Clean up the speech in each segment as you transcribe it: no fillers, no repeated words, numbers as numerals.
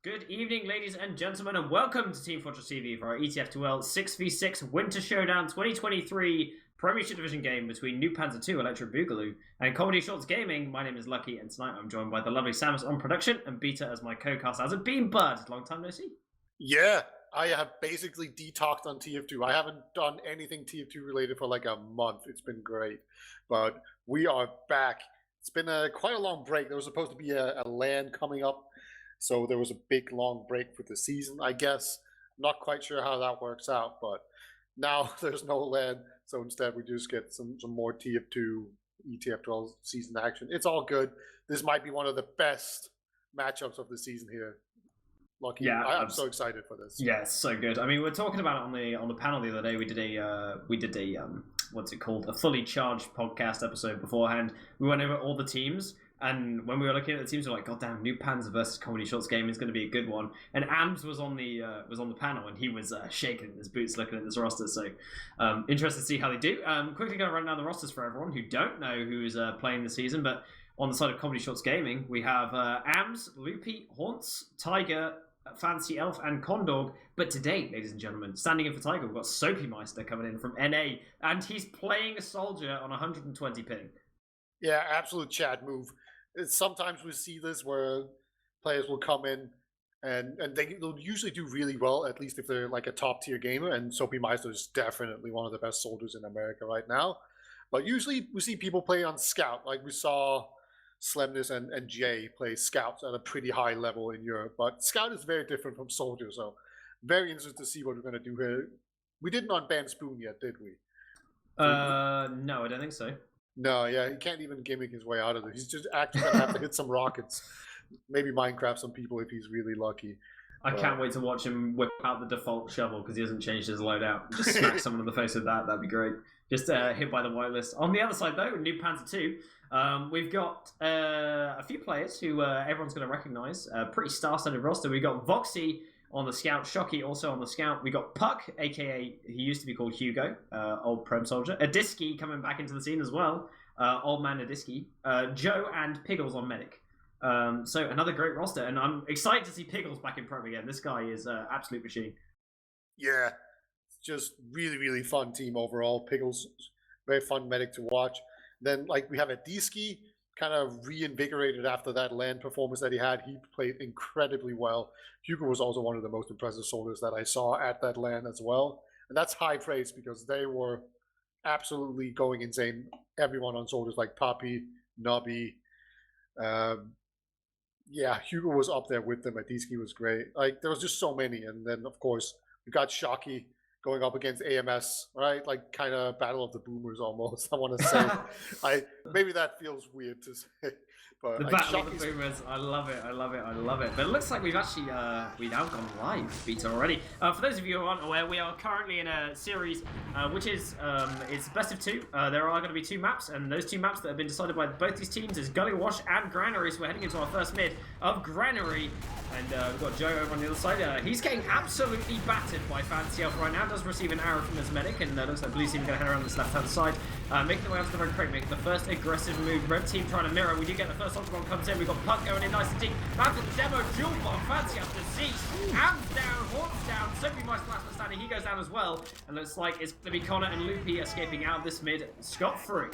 Good evening, ladies and gentlemen, and welcome to Team Fortress TV for our ETF2L 6v6 Winter Showdown 2023 Premiership Division game between NOOBPANZER 2 Electric Boogaloo and Comedy Shorts Gaming. My name is Lucky, and tonight I'm joined by the lovely Samus on production and Beta as my co-cast as a Bean Bud. Long time no see. Yeah, I have basically detoxed on TF2. I haven't done anything TF2 related for like a month. It's been great, but we are back. It's been quite a long break. There was supposed to be a LAN coming up, so there was a big long break for the season, I guess. Not quite sure how that works out, but now there's no LAN, so instead we just get some more TF2 ETF2L season action. It's all good. This might be one of the best matchups of the season here. Lucky. Yeah, I'm so excited for this. Yeah, it's so good. I mean, we were talking about it on the panel the other day. We did a what's it called? A fully charged podcast episode beforehand. We went over all the teams, and when we were looking at the teams, we were like, God damn, NOOBPANZER versus Comedy Shorts Game is going to be a good one. And Ams was on the panel, and he was shaking in his boots looking at this roster. So interested to see how they do. Quickly going to run down the rosters for everyone who don't know who's playing this season, but on the side of Comedy Shorts Gaming, we have Ams, Loopy, Haunts, Tiger, Fancy Elf and Condog, but today, ladies and gentlemen, standing in for Tiger, we've got Soapy Meister coming in from NA, and he's playing a soldier on 120 ping. Yeah, absolute Chad move. Sometimes we see this where players will come in and they'll usually do really well, at least if they're like a top tier gamer, and Soapy Meister is definitely one of the best soldiers in America right now. But usually we see people play on Scout, like we saw Slemness and Jay play Scouts at a pretty high level in Europe, but Scout is very different from Soldier, so very interested to see what we're going to do here. We didn't unban Spoon yet, did we? No, I don't think so. No, yeah, he can't even gimmick his way out of it. He's just actually going to have to hit some rockets, maybe Minecraft some people if he's really lucky. I can't wait to watch him whip out the default shovel because he hasn't changed his loadout. Just smack someone in the face with that, that'd be great. Just hit by the whitelist. On the other side though, NOOBPANZER 2, we've got a few players who everyone's going to recognise. Pretty star-studded roster. We've got Voxy on the Scout, Shocky also on the Scout. We got Puck, aka he used to be called Hugo, old Prem Soldier. Adiski coming back into the scene as well, old man Adiski. Joe and Piggles on Medic. So another great roster, and I'm excited to see Piggles back in Prem again. This guy is an absolute machine. Yeah, it's just really fun team overall. Piggles, very fun medic to watch. Then like we have Adiski, kind of reinvigorated after that LAN performance that he had. He played incredibly well. Hugo was also one of the most impressive soldiers that I saw at that LAN as well. And that's high praise because they were absolutely going insane. Everyone on soldiers like Poppy, Nobby. Yeah, Hugo was up there with them. Adiski was great. Like there was just so many. And then of course we got Shocky going up against AMS, right? Like kind of Battle of the Boomers almost, I want to say. Maybe that feels weird to say. But the Battle of the Boomers, I love it. But it looks like we've actually, we've now gone live, Beta, already. For those of you who aren't aware, we are currently in a series, which is, it's best of two. There are going to be two maps, and those two maps that have been decided by both these teams is Gullywash and Granary, so we're heading into our first mid of Granary. And we've got Joe over on the other side. He's getting absolutely battered by Fancy Elf right now. Does receive an arrow from his medic, and looks like blue team going to head around this left-hand side. Making the way out to the red crate, making the first aggressive move. Red team trying to mirror. We do get the first octagon comes in. We've got Puck going in nice and deep. Back to the demo. Jewel bomb. Fancy Elf deceased. Am's down. Haunts down. Soapy Meister last man standing. He goes down as well. And looks like it's going to be Connor and Loopy escaping out of this mid scot-free.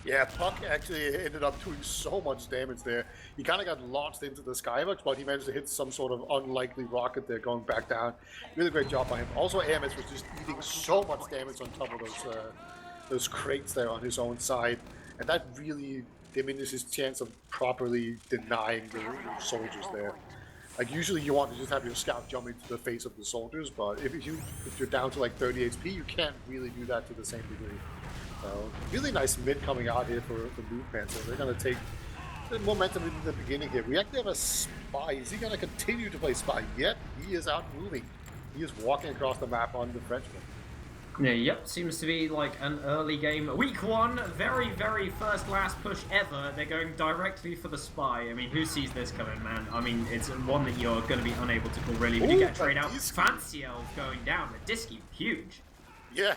Yeah, Puck actually ended up doing so much damage there. He kind of got launched into the skybox, but he managed to hit some sort of unlikely rocket there going back down. Really great job by him. Also, AMS was just eating so much damage on top of those crates there on his own side. And that really diminishes his chance of properly denying the soldiers there. Like usually you want to just have your scout jump into the face of the soldiers, but if you're down to like 30 HP, you can't really do that to the same degree. So really nice mid coming out here for NOOBPANZER. They're going to take the momentum in the beginning here. We actually have a spy. Is he going to continue to play spy? Yep, he is out moving. He is walking across the map on the Frenchman. Yeah, yep, seems to be like an early game. Week one, very first last push ever. They're going directly for the spy. I mean, who sees this coming, man? I mean, it's one that you're going to be unable to call really. We do get a trade out. Fancy Elf going down. The Disky, huge. Yeah.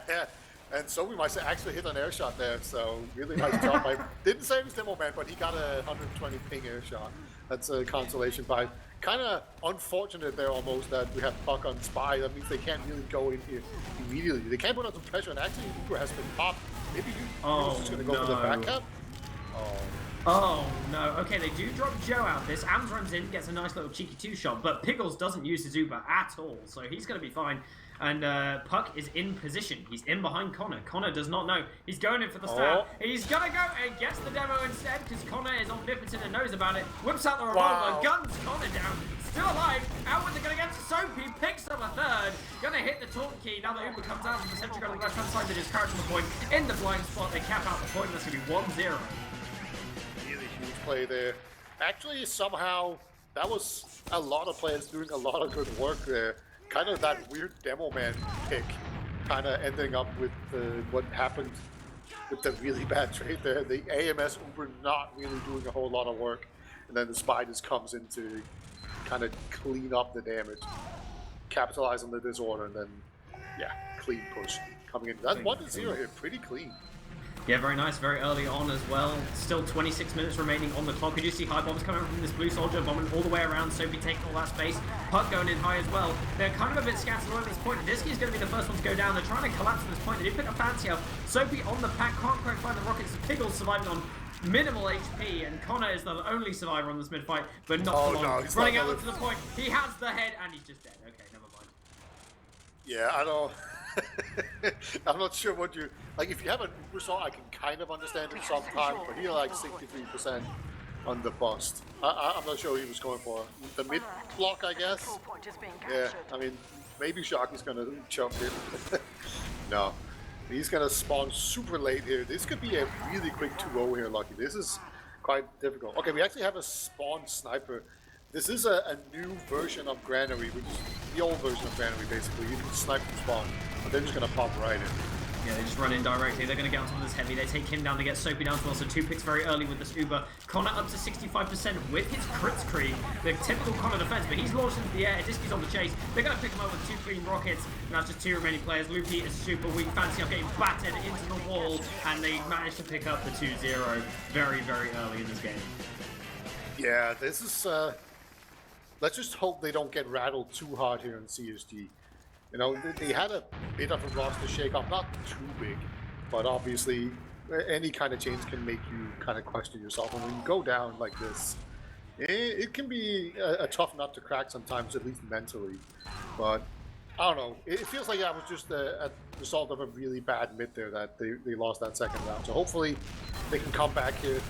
And so we might actually hit an air shot there, so really nice job. Didn't save his demo man, but he got a 120 ping air shot. That's a consolation by kind of unfortunate there almost that we have Puck on Spy. That means they can't really go in here immediately. They can't put on some pressure, and actually Uber has been popped. Maybe Uber's just going to go for the back cap. Oh no, okay, they do drop Joe out this. Ams runs in, gets a nice little cheeky two-shot, but Pickles doesn't use his Uber at all, so he's going to be fine. And Puck is in position. He's in behind Connor. Connor does not know. He's going in for the stab. He's going to go and gets the demo instead because Connor is omnipotent and knows about it. Whips out the revolver, guns Connor down. Still alive. Outwards are going to get to Soapy. Picks up a third. Going to hit the taunt key. Now the Uber comes out from the sentry gun on the left-hand side. They just carry to the point. In the blind spot, they cap out the point. That's going to be 1-0. Really huge play there. Actually, somehow, that was a lot of players doing a lot of good work there. Kind of that weird demo man pick, kind of ending up with what happened with the really bad trade there. The AMS Uber not really doing a whole lot of work, and then the Spy just comes in to kind of clean up the damage, capitalize on the disorder, and then, yeah, clean push coming in. That's 1-0 here, pretty clean. Yeah, very nice, very early on as well. Still 26 minutes remaining on the clock. We do see high bombs coming from this blue soldier, bombing all the way around. Soapy taking all that space. Puck going in high as well. They're kind of a bit scattered at this point. Disky is going to be the first one to go down. They're trying to collapse at this point. They do pick up Fancy up. Soapy on the pack, can't quite find the rockets. Piggles surviving on minimal HP, and Connor is the only survivor on this mid-fight, but not for long. No, running out to the point. He has the head, and he's just dead. Okay, never mind. Yeah, I don't... I'm not sure what you... Like, if you have an Uber saw, I can kind of understand it sometimes, but he's like 63% on the bust. I'm not sure what he was going for. The mid block, I guess? Yeah, I mean, maybe Sharky's going to jump in. No. He's going to spawn super late here. This could be a really quick 2-0 here, Lucky. This is quite difficult. Okay, we actually have a spawn sniper. This is a new version of Granary, which is the old version of Granary, basically. You can snipe from spawn, but they're just going to pop right in. Yeah, they just run in directly. They're going to get onto this heavy. They take him down. They get Soapy down as well. So 2 picks very early with this Uber. Connor up to 65% with his crits creep. The typical Connor defense, but he's launched into the air. Disky's on the chase. They're going to pick him up with 2 green rockets. And that's just 2 remaining players. Loopy is super weak. Fancy up getting battered into the wall. And they manage to pick up the 2-0 very, very early in this game. Yeah, this is... let's just hope they don't get rattled too hard here in CSG. You know, they had a bit of a roster shake-up, not too big, but obviously any kind of change can make you kind of question yourself. And when you go down like this, it can be a tough nut to crack sometimes, at least mentally. But I don't know. It feels like that was just a result of a really bad mid there that they lost that second round. So hopefully they can come back here.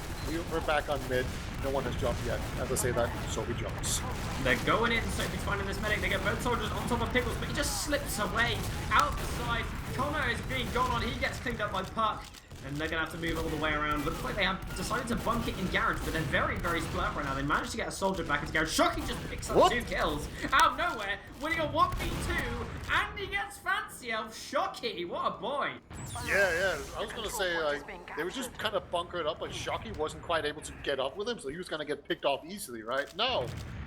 We're back on mid. No one has jumped yet. As I say that, Soapy jumps. They're going in. Soapy's finding this medic. They get both soldiers on top of Pickles, but he just slips away out the side. Connor is being gone on. He gets cleaned up by Puck. And they're going to have to move all the way around. Looks like they have decided to bunk it in garage, but they're very, very split up right now. They managed to get a soldier back into garage. Shocky just picks up 2 kills out of nowhere, winning a 1v2, and he gets Fancy Elf. Shocky, what a boy. Yeah. I was going to say, like, they were just kind of bunkered up, but Shocky wasn't quite able to get up with him, so he was going to get picked off easily, right? No,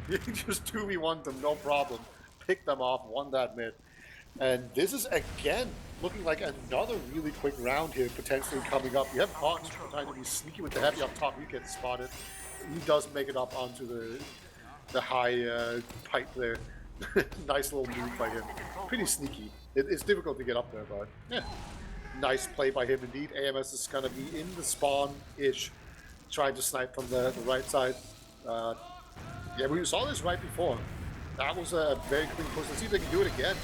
he just 2v1'd them, no problem. Picked them off, won that mid. And this is, again, looking like another really quick round here, potentially coming up. You have Hawks trying to be sneaky with the heavy up top. You get spotted. He does make it up onto the high pipe there. Nice little move by him. Pretty sneaky. It's difficult to get up there, but yeah. Nice play by him indeed. AMS is going to be in the spawn-ish, trying to snipe from the right side. Yeah, we saw this right before. That was a very clean push. Let's see if they can do it again.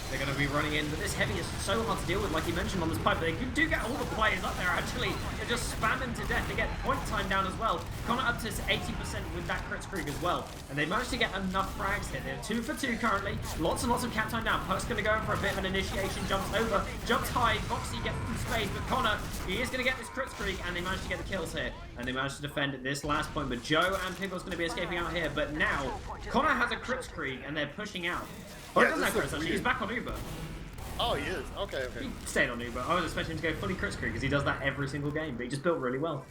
They're going to be running in, but this heavy is so hard to deal with, like you mentioned on this pipe. They do get all the players up there, actually. They're just spamming to death. They get point time down as well. Connor up to 80% with that crit streak as well. And they managed to get enough frags here. They're 2 for 2 currently. Lots and lots of cap time down. Puck's going to go in for a bit of an initiation. Jumps over, jumps high. Foxy gets some space, but Connor, he is going to get this crit streak, and they managed to get the kills here. And they managed to defend at this last point, but Joe and Pickle's going to be escaping out here. But now, Connor has a crit streak, and they're pushing out. Oh, he doesn't have crits, actually. He's back on Uber. Oh, he is? Okay. He stayed on Uber. I was expecting him to go fully crit screen because he does that every single game, but he just built really well.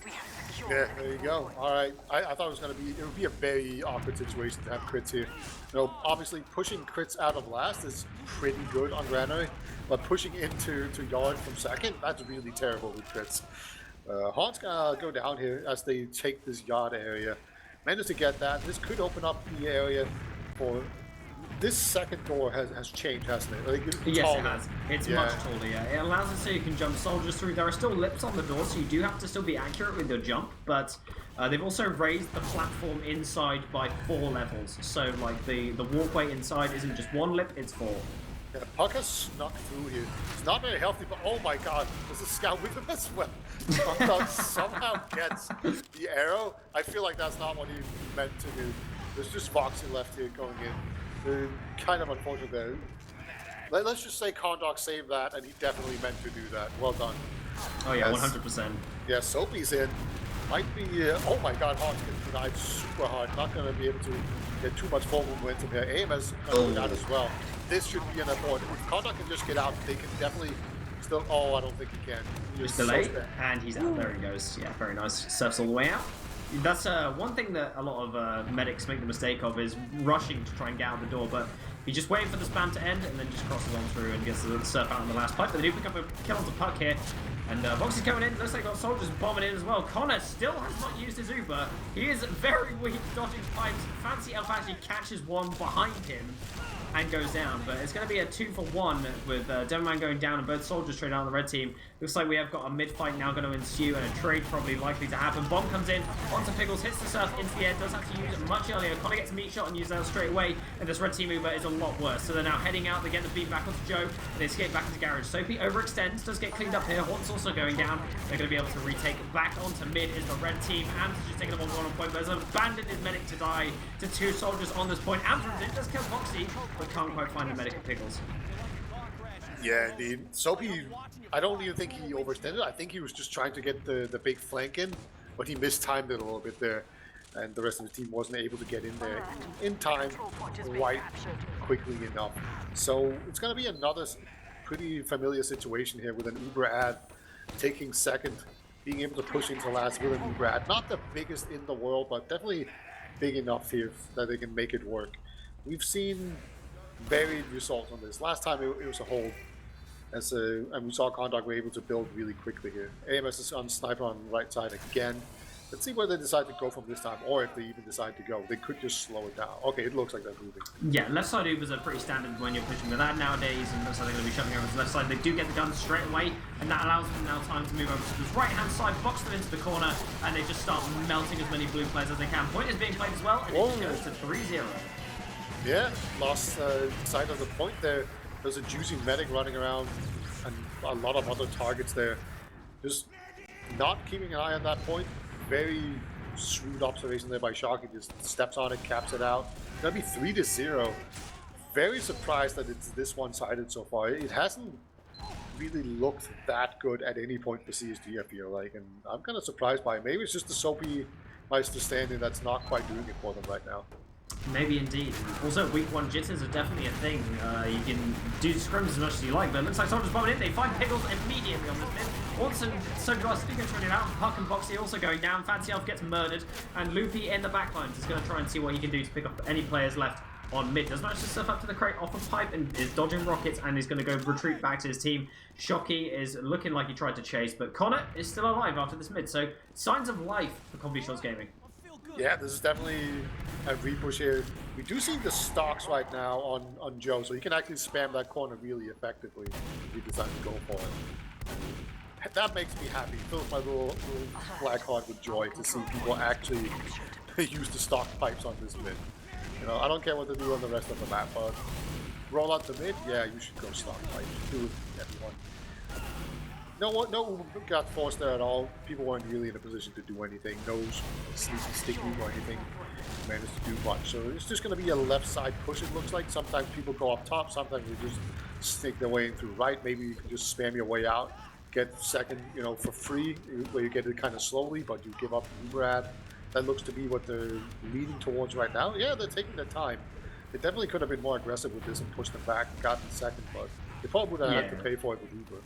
Yeah, there you go. All right. I thought it would be a very awkward situation to have crits here. You know, obviously pushing crits out of last is pretty good on Granary, but pushing into yard from second, that's really terrible with crits. Haunt's gonna go down here as they take this yard area. Managed to get that. This could open up the area for... This second door has changed, hasn't it? Like, yes, taller. it has. It's much taller, yeah. It allows us so you can jump soldiers through. There are still lips on the door, so you do have to still be accurate with your jump, but they've also raised the platform inside by 4 levels. So, like, the walkway inside isn't just 1 lip, it's 4. Yeah, Puck has snuck through here. It's not very healthy, but oh my god, there's a scout with him as well. Puck somehow gets the arrow. I feel like that's not what he meant to do. There's just Voxy left here going in. Kind of unfortunate there. Let's just say Condok saved that, and he definitely meant to do that. Well done. Oh yeah, 100%. Yeah, Soapy's in. Might be, oh my god, Hawk's getting denied super hard. Not going to be able to get too much forward momentum here. AMS going down as well. This should be an important. If Condok can just get out, they can definitely still, oh, I don't think he can. He's delayed, and he's out. There he goes. Yeah, very nice. Surfs all the way out. That's one thing that a lot of medics make the mistake of is rushing to try and get out the door, but he just waiting for the spam to end and then just crosses on through and gets the surf out on the last pipe. But they do pick up a kill onto Puck here, and Voxy's coming in. Looks like they've got soldiers bombing in as well. Connor still has not used his Uber. He is very weak dodging pipes. Fancy Elf actually catches one behind him and goes down, but it's going to be a 2-for-1 with Demoman going down and both soldiers straight out on the red team. Looks like we have got a mid-fight now going to ensue and a trade probably likely to happen. Bomb comes in onto Pickles, hits the surf into the air, does have to use it much earlier. Connor gets a meat shot and uses that straight away, and this red team Uber is a lot worse. So they're now heading out, they get the beat back onto Joe, and they escape back into Garage. Soapy overextends, does get cleaned up here. Hort's also going down. They're going to be able to retake back onto mid is the red team. Am's just taking them on 1 point, but has abandoned his medic to die to 2 soldiers on this point. Am's does kill Voxy, but can't quite find a medic at Pickles. Yeah, indeed. Soapy, I don't even think he overextended. I think he was just trying to get the big flank in, but he mistimed it a little bit there, and the rest of the team wasn't able to get in there in time quite quickly enough. So it's going to be another pretty familiar situation here with an Uber ad taking second, being able to push into last with an Uber ad. Not the biggest in the world, but definitely big enough here that they can make it work. We've seen varied results on this. Last time it was a hold, and we saw Condok were able to build really quickly here. AMS is on sniper on the right side again. Let's see where they decide to go from this time, or if they even decide to go. They could just slow it down. Okay, it looks like they're moving. Yeah, left side Ubers are pretty standard when you're pushing with that nowadays, and looks like they're going to be shoving over to the left side. They do get the guns straight away, and that allows them now time to move over to this right-hand side, box them into the corner, and they just start melting as many blue players as they can. Point is being played as well, and it goes to 3-0. Yeah, lost sight of the point there. There's a juicy medic running around and a lot of other targets there. Just not keeping an eye on that point. Very shrewd observation there by Sharky. Just steps on it, caps it out. It's going to be 3-0. Very surprised that it's this one-sided so far. It hasn't really looked that good at any point for CSG, I feel like. And I'm kind of surprised by it. Maybe it's just the Soapy Meister standing that's not quite doing it for them right now. Maybe indeed. Also, week 1 jitters are definitely a thing. You can do scrims as much as you like, but it looks like soldiers bombing in. They find Pickles immediately on this mid. Orson, so Glass do get traded out. Puck and Boxy also going down. Fancy Elf gets murdered, and Loopy in the backlines is going to try and see what he can do to pick up any players left on mid. Does manage to surf up to the crate off a pipe and is dodging rockets and is going to go retreat back to his team. Shocky is looking like he tried to chase, but Connor is still alive after this mid, so signs of life for Comedy Shots Gaming. Yeah, this is definitely a repush here. We do see the stocks right now on Joe, so he can actually spam that corner really effectively if he decides to go for it. That makes me happy. Fills my little black heart with joy to see people actually use the stock pipes on this mid. You know, I don't care what they do on the rest of the map, but roll out the mid, yeah, you should go stock pipes. Do it, everyone. No got forced there at all. People weren't really in a position to do anything. No sneaky sticky or anything managed to do much. So it's just going to be a left side push, it looks like. Sometimes people go up top, sometimes they just sneak their way in through right. Maybe you can just spam your way out, get second, you know, for free, where you get it kind of slowly, but you give up the Uber ad. That looks to be what they're leading towards right now. Yeah, they're taking their time. They definitely could have been more aggressive with this and pushed them back and gotten second, but they probably would have had to pay for it with Uber.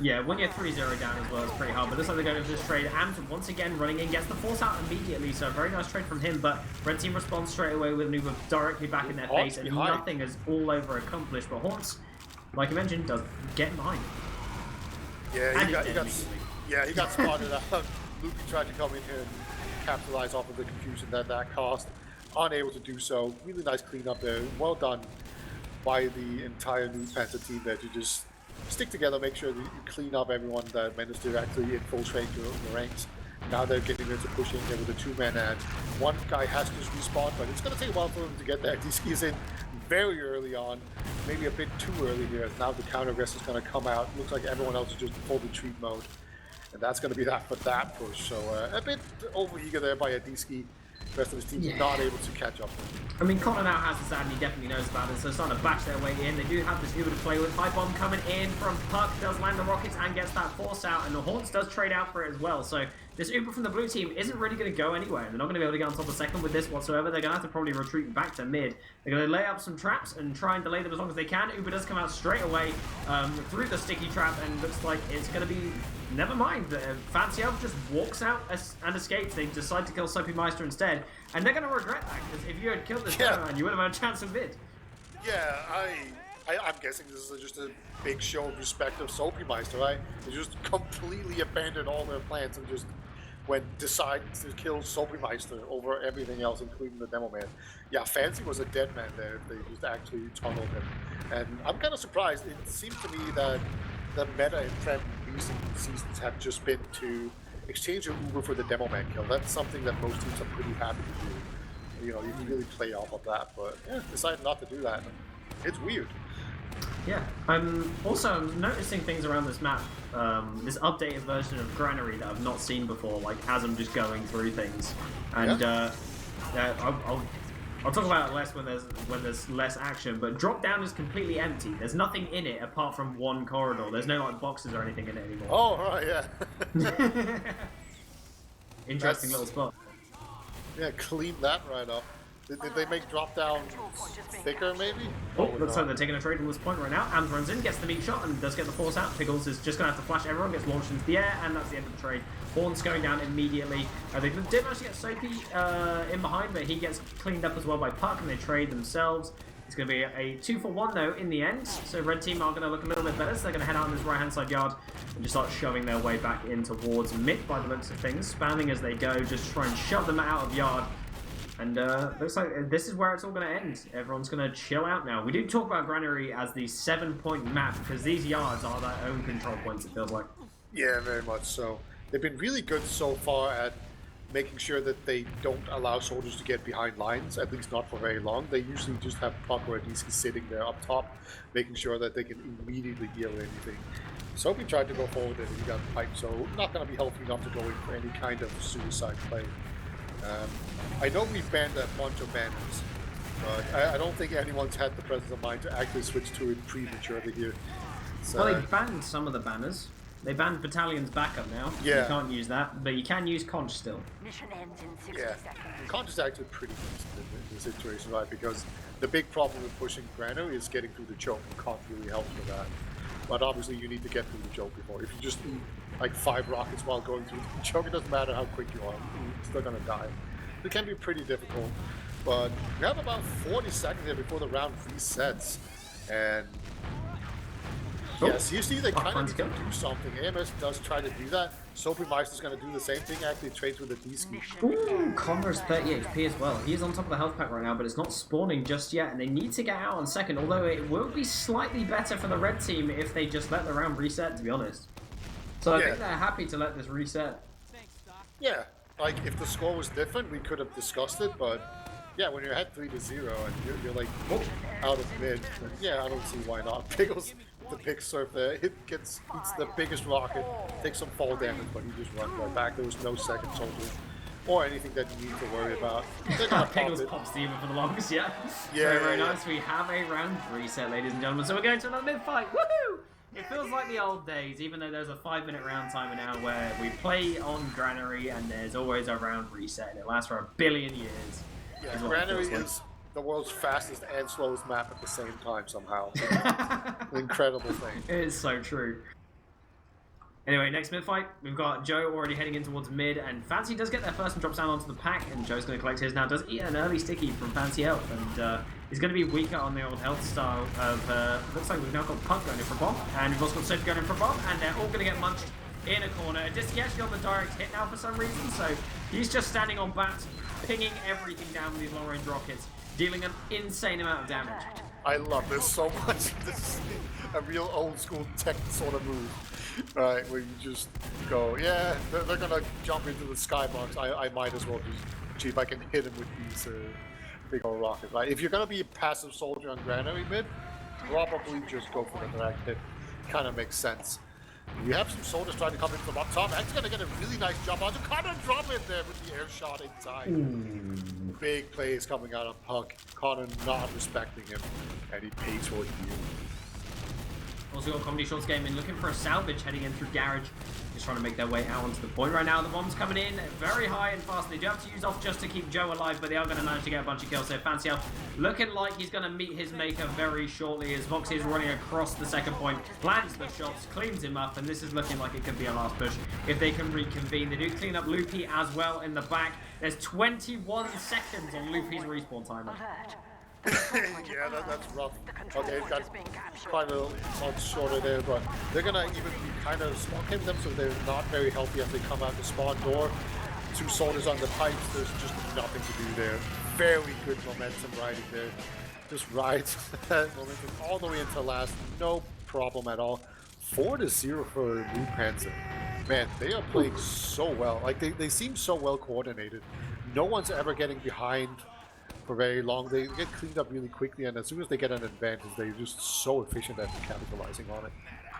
Yeah, when you're 3-0 down as well, it's pretty hard. But looks like they're going for this trade. Ams once again running in, gets the force out immediately. So very nice trade from him. But red team responds straight away with an Uber directly back in their face, and nothing is all over accomplished. But Horns, like you mentioned, does get behind. Yeah, he got spotted out. Luke tried to come in here and capitalize off of the confusion that caused. Unable to do so. Really nice cleanup there. Well done by the entire NOOBPANZER team there to just stick together, make sure that you clean up everyone that managed to actually infiltrate the ranks. Now they're getting ready to push in there with a 2-man, and one guy has to respawn, but it's going to take a while for him to get there. DC is in very early on, maybe a bit too early here, as now the counter-aggress is going to come out. Looks like everyone else is just full retreat mode, and that's going to be that for that push. So a bit over-eager there by a DC. The rest of his team not able to catch up. I mean, Connor now has this ad and he definitely knows about it, so starting to bash their way in. They do have this Uber to play with. High bomb coming in from Puck, does land the rockets and gets that force out, and the Haunts does trade out for it as well. So this Uber from the blue team isn't really going to go anywhere. They're not going to be able to get on top of second with this whatsoever. They're going to have to probably retreat back to mid. They're going to lay up some traps and try and delay them as long as they can. Uber does come out straight away through the sticky trap, and looks like it's going to be... Never mind, Fancy Elf just walks out and escapes. They decide to kill Soapy Meister instead, and they're going to regret that, because if you had killed this man, you would have had a chance of mid. Yeah, I'm guessing this is just a big show of respect of Soapy Meister, right? They just completely abandoned all their plans and just decide to kill Soapy Meister over everything else, including the Demo Man. Yeah, Fancy was a dead man there if they just actually tunneled him. And I'm kind of surprised. It seems to me that the meta in Prem recent seasons have just been to exchange your Uber for the Demo Man kill. That's something that most teams are pretty happy to do. You know, you can really play off of that, but yeah, decided not to do that. It's weird. Yeah, I'm noticing things around this map, this updated version of Granary that I've not seen before, like as I'm just going through things. And I'll talk about it less when there's less action, but drop down is completely empty. There's nothing in it apart from one corridor. There's no like boxes or anything in it anymore. Oh right, yeah. Interesting little spot. Yeah, clean that right up. Did they make drop down thicker maybe? Oh, looks like they're taking a trade from this point right now. Ams runs in, gets the meat shot, and does get the force out. Pickles is just going to have to flash everyone, gets launched into the air, and that's the end of the trade. Horn's going down immediately. They did actually get Soapy in behind, but he gets cleaned up as well by Puck, and they trade themselves. It's going to be a 2-for-1 though in the end. So red team are going to look a little bit better, so they're going to head out on this right-hand side yard and just start shoving their way back in towards mid by the looks of things. Spamming as they go, just try and shove them out of yard. And looks like this is where it's all going to end. Everyone's going to chill out now. We do talk about Granary as the 7-point map because these yards are their own control points, it feels like. Yeah, very much so. They've been really good so far at making sure that they don't allow soldiers to get behind lines, at least not for very long. They usually just have Puck or DC sitting there up top, making sure that they can immediately heal anything. Soapy tried to go forward and he got piped, so not going to be healthy enough to go in for any kind of suicide play. I know we banned a bunch of banners, but I don't think anyone's had the presence of mind to actually switch to it prematurely here. So, well, they banned some of the banners. They banned Battalion's backup now. Yeah. You can't use that, but you can use Conch still. Mission ends in 60 yeah, seconds. Conch is actually pretty decent in this situation, right? Because the big problem with pushing Granary is getting through the choke. Conch really helps with that. But obviously you need to get through the choke before. If you just eat like 5 rockets while going through the choke, it doesn't matter how quick you are. You're still gonna die. It can be pretty difficult. But we have about 40 seconds here before the round resets. And yes, you see they kind of need to do something. AMS does try to do that. Soapy Meister's going to do the same thing, actually trades with a D-ski. Ooh, Connor's 30 HP as well. He is on top of the health pack right now, but it's not spawning just yet, and they need to get out on second, although it will be slightly better for the red team if they just let the round reset, to be honest. So I think they're happy to let this reset. Yeah, like if the score was different, we could have discussed it, but yeah, when you're ahead 3-0 and you're like out of mid, yeah, I don't see why not. Pickles the big surf there, eats the biggest rocket, takes some fall damage, but he just runs right back. There was no second soldier or anything that you need to worry about. Pickles pops the even for the longest, yeah. Very nice. We have a round reset, ladies and gentlemen. So we're going to another mid-fight. Woohoo! It feels like the old days, even though there's a 5-minute round timer now where we play on Granary and there's always a round reset and it lasts for 1 billion years. Yeah, Granary is the world's fastest and slowest map at the same time somehow. An incredible thing. It is so true. Anyway, next mid fight, we've got Joe already heading in towards mid, and Fancy does get there first and drops down onto the pack, and Joe's going to collect his now. Does eat an early sticky from Fancy Elf, and he's going to be weaker on the old health style of, looks like we've now got Puck going in for a bomb, and we've also got Sophie going in for a bomb, and they're all going to get munched in a corner. He actually on the direct hit now for some reason, so he's just standing on bats, pinging everything down with these long-range rockets, dealing an insane amount of damage. I love this so much. This is a real old-school tech sort of move, right? Where you just go, yeah, they're gonna jump into the skybox. I might as well just see if I can hit him with these big old rockets, right? If you're gonna be a passive soldier on Granary mid, probably just go for the direct hit. Kind of makes sense. We have some soldiers trying to come in from up top. Actually gonna get a really nice jump on. Connor drop in there with the air shot inside. Big plays coming out of Punk. Connor not respecting him, and he pays for it. Also got Comedy Shorts Gaming looking for a salvage heading in through Garage. Just trying to make their way out onto the point right now. The bomb's coming in very high and fast. They do have to use off just to keep Joe alive, but they are going to manage to get a bunch of kills. So Fancy Elf looking like he's going to meet his maker very shortly as Voxy is running across the second point, plants the shots, cleans him up, and this is looking like it could be a last push if they can reconvene. They do clean up Loopy as well in the back. There's 21 seconds on Loopy's respawn timer. Yeah, that's rough. Okay, got quite a lot shorter there, but they're gonna even kind of spawn camp them so they're not very healthy as they come out the spawn door. Two soldiers on the pipes, there's just nothing to do there. Very good momentum riding there. Just rides that momentum all the way into last, no problem at all. 4-0 for NOOBPANZER. Man, they are playing so well. Like they seem so well coordinated. No one's ever getting behind for very long. They get cleaned up really quickly, and as soon as they get an advantage, they're just so efficient at capitalizing on it.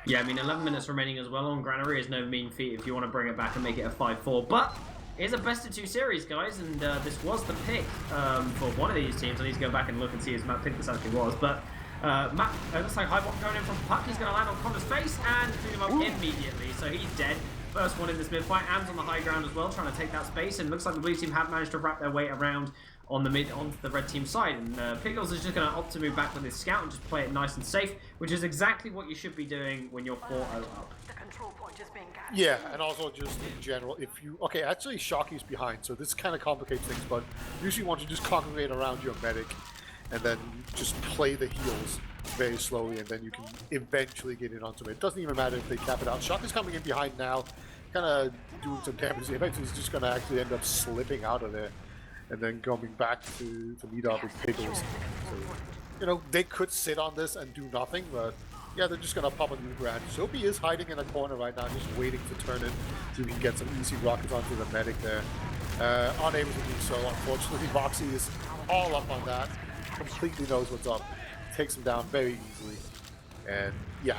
Yeah, I mean, 11 minutes remaining as well on Granary is no mean feat if you want to bring it back and make it a 5-4. But it's a best-of-2 series, guys, and this was the pick for one of these teams. I need to go back and look and see whose map pick this actually was. But Matt, looks like Highbot going in from Puck. He's going to land on Connor's face and clean him up immediately, so he's dead. First one in this mid fight. Am's on the high ground as well, trying to take that space, and looks like the blue team have managed to wrap their way around on the mid onto the red team side. And Pickles is just going to opt to move back with his scout and just play it nice and safe, which is exactly what you should be doing when you're 4-0 up. Yeah, and also just in general, if you... Okay, actually Shocky's behind, so this kind of complicates things, but usually you want to just congregate around your medic and then just play the heals very slowly, and then you can eventually get in onto it. It doesn't even matter if they cap it out. Shocky's coming in behind now, kind of doing some damage. Eventually he's just going to actually end up slipping out of there and then coming back to meet up with Pickles. So, you know, they could sit on this and do nothing, but yeah, they're just going to pop a new brand. Soapy is hiding in a corner right now, just waiting to turn it so we can get some easy rockets onto the medic there. Unable to do so, unfortunately. Voxy is all up on that, completely knows what's up, takes him down very easily. And yeah,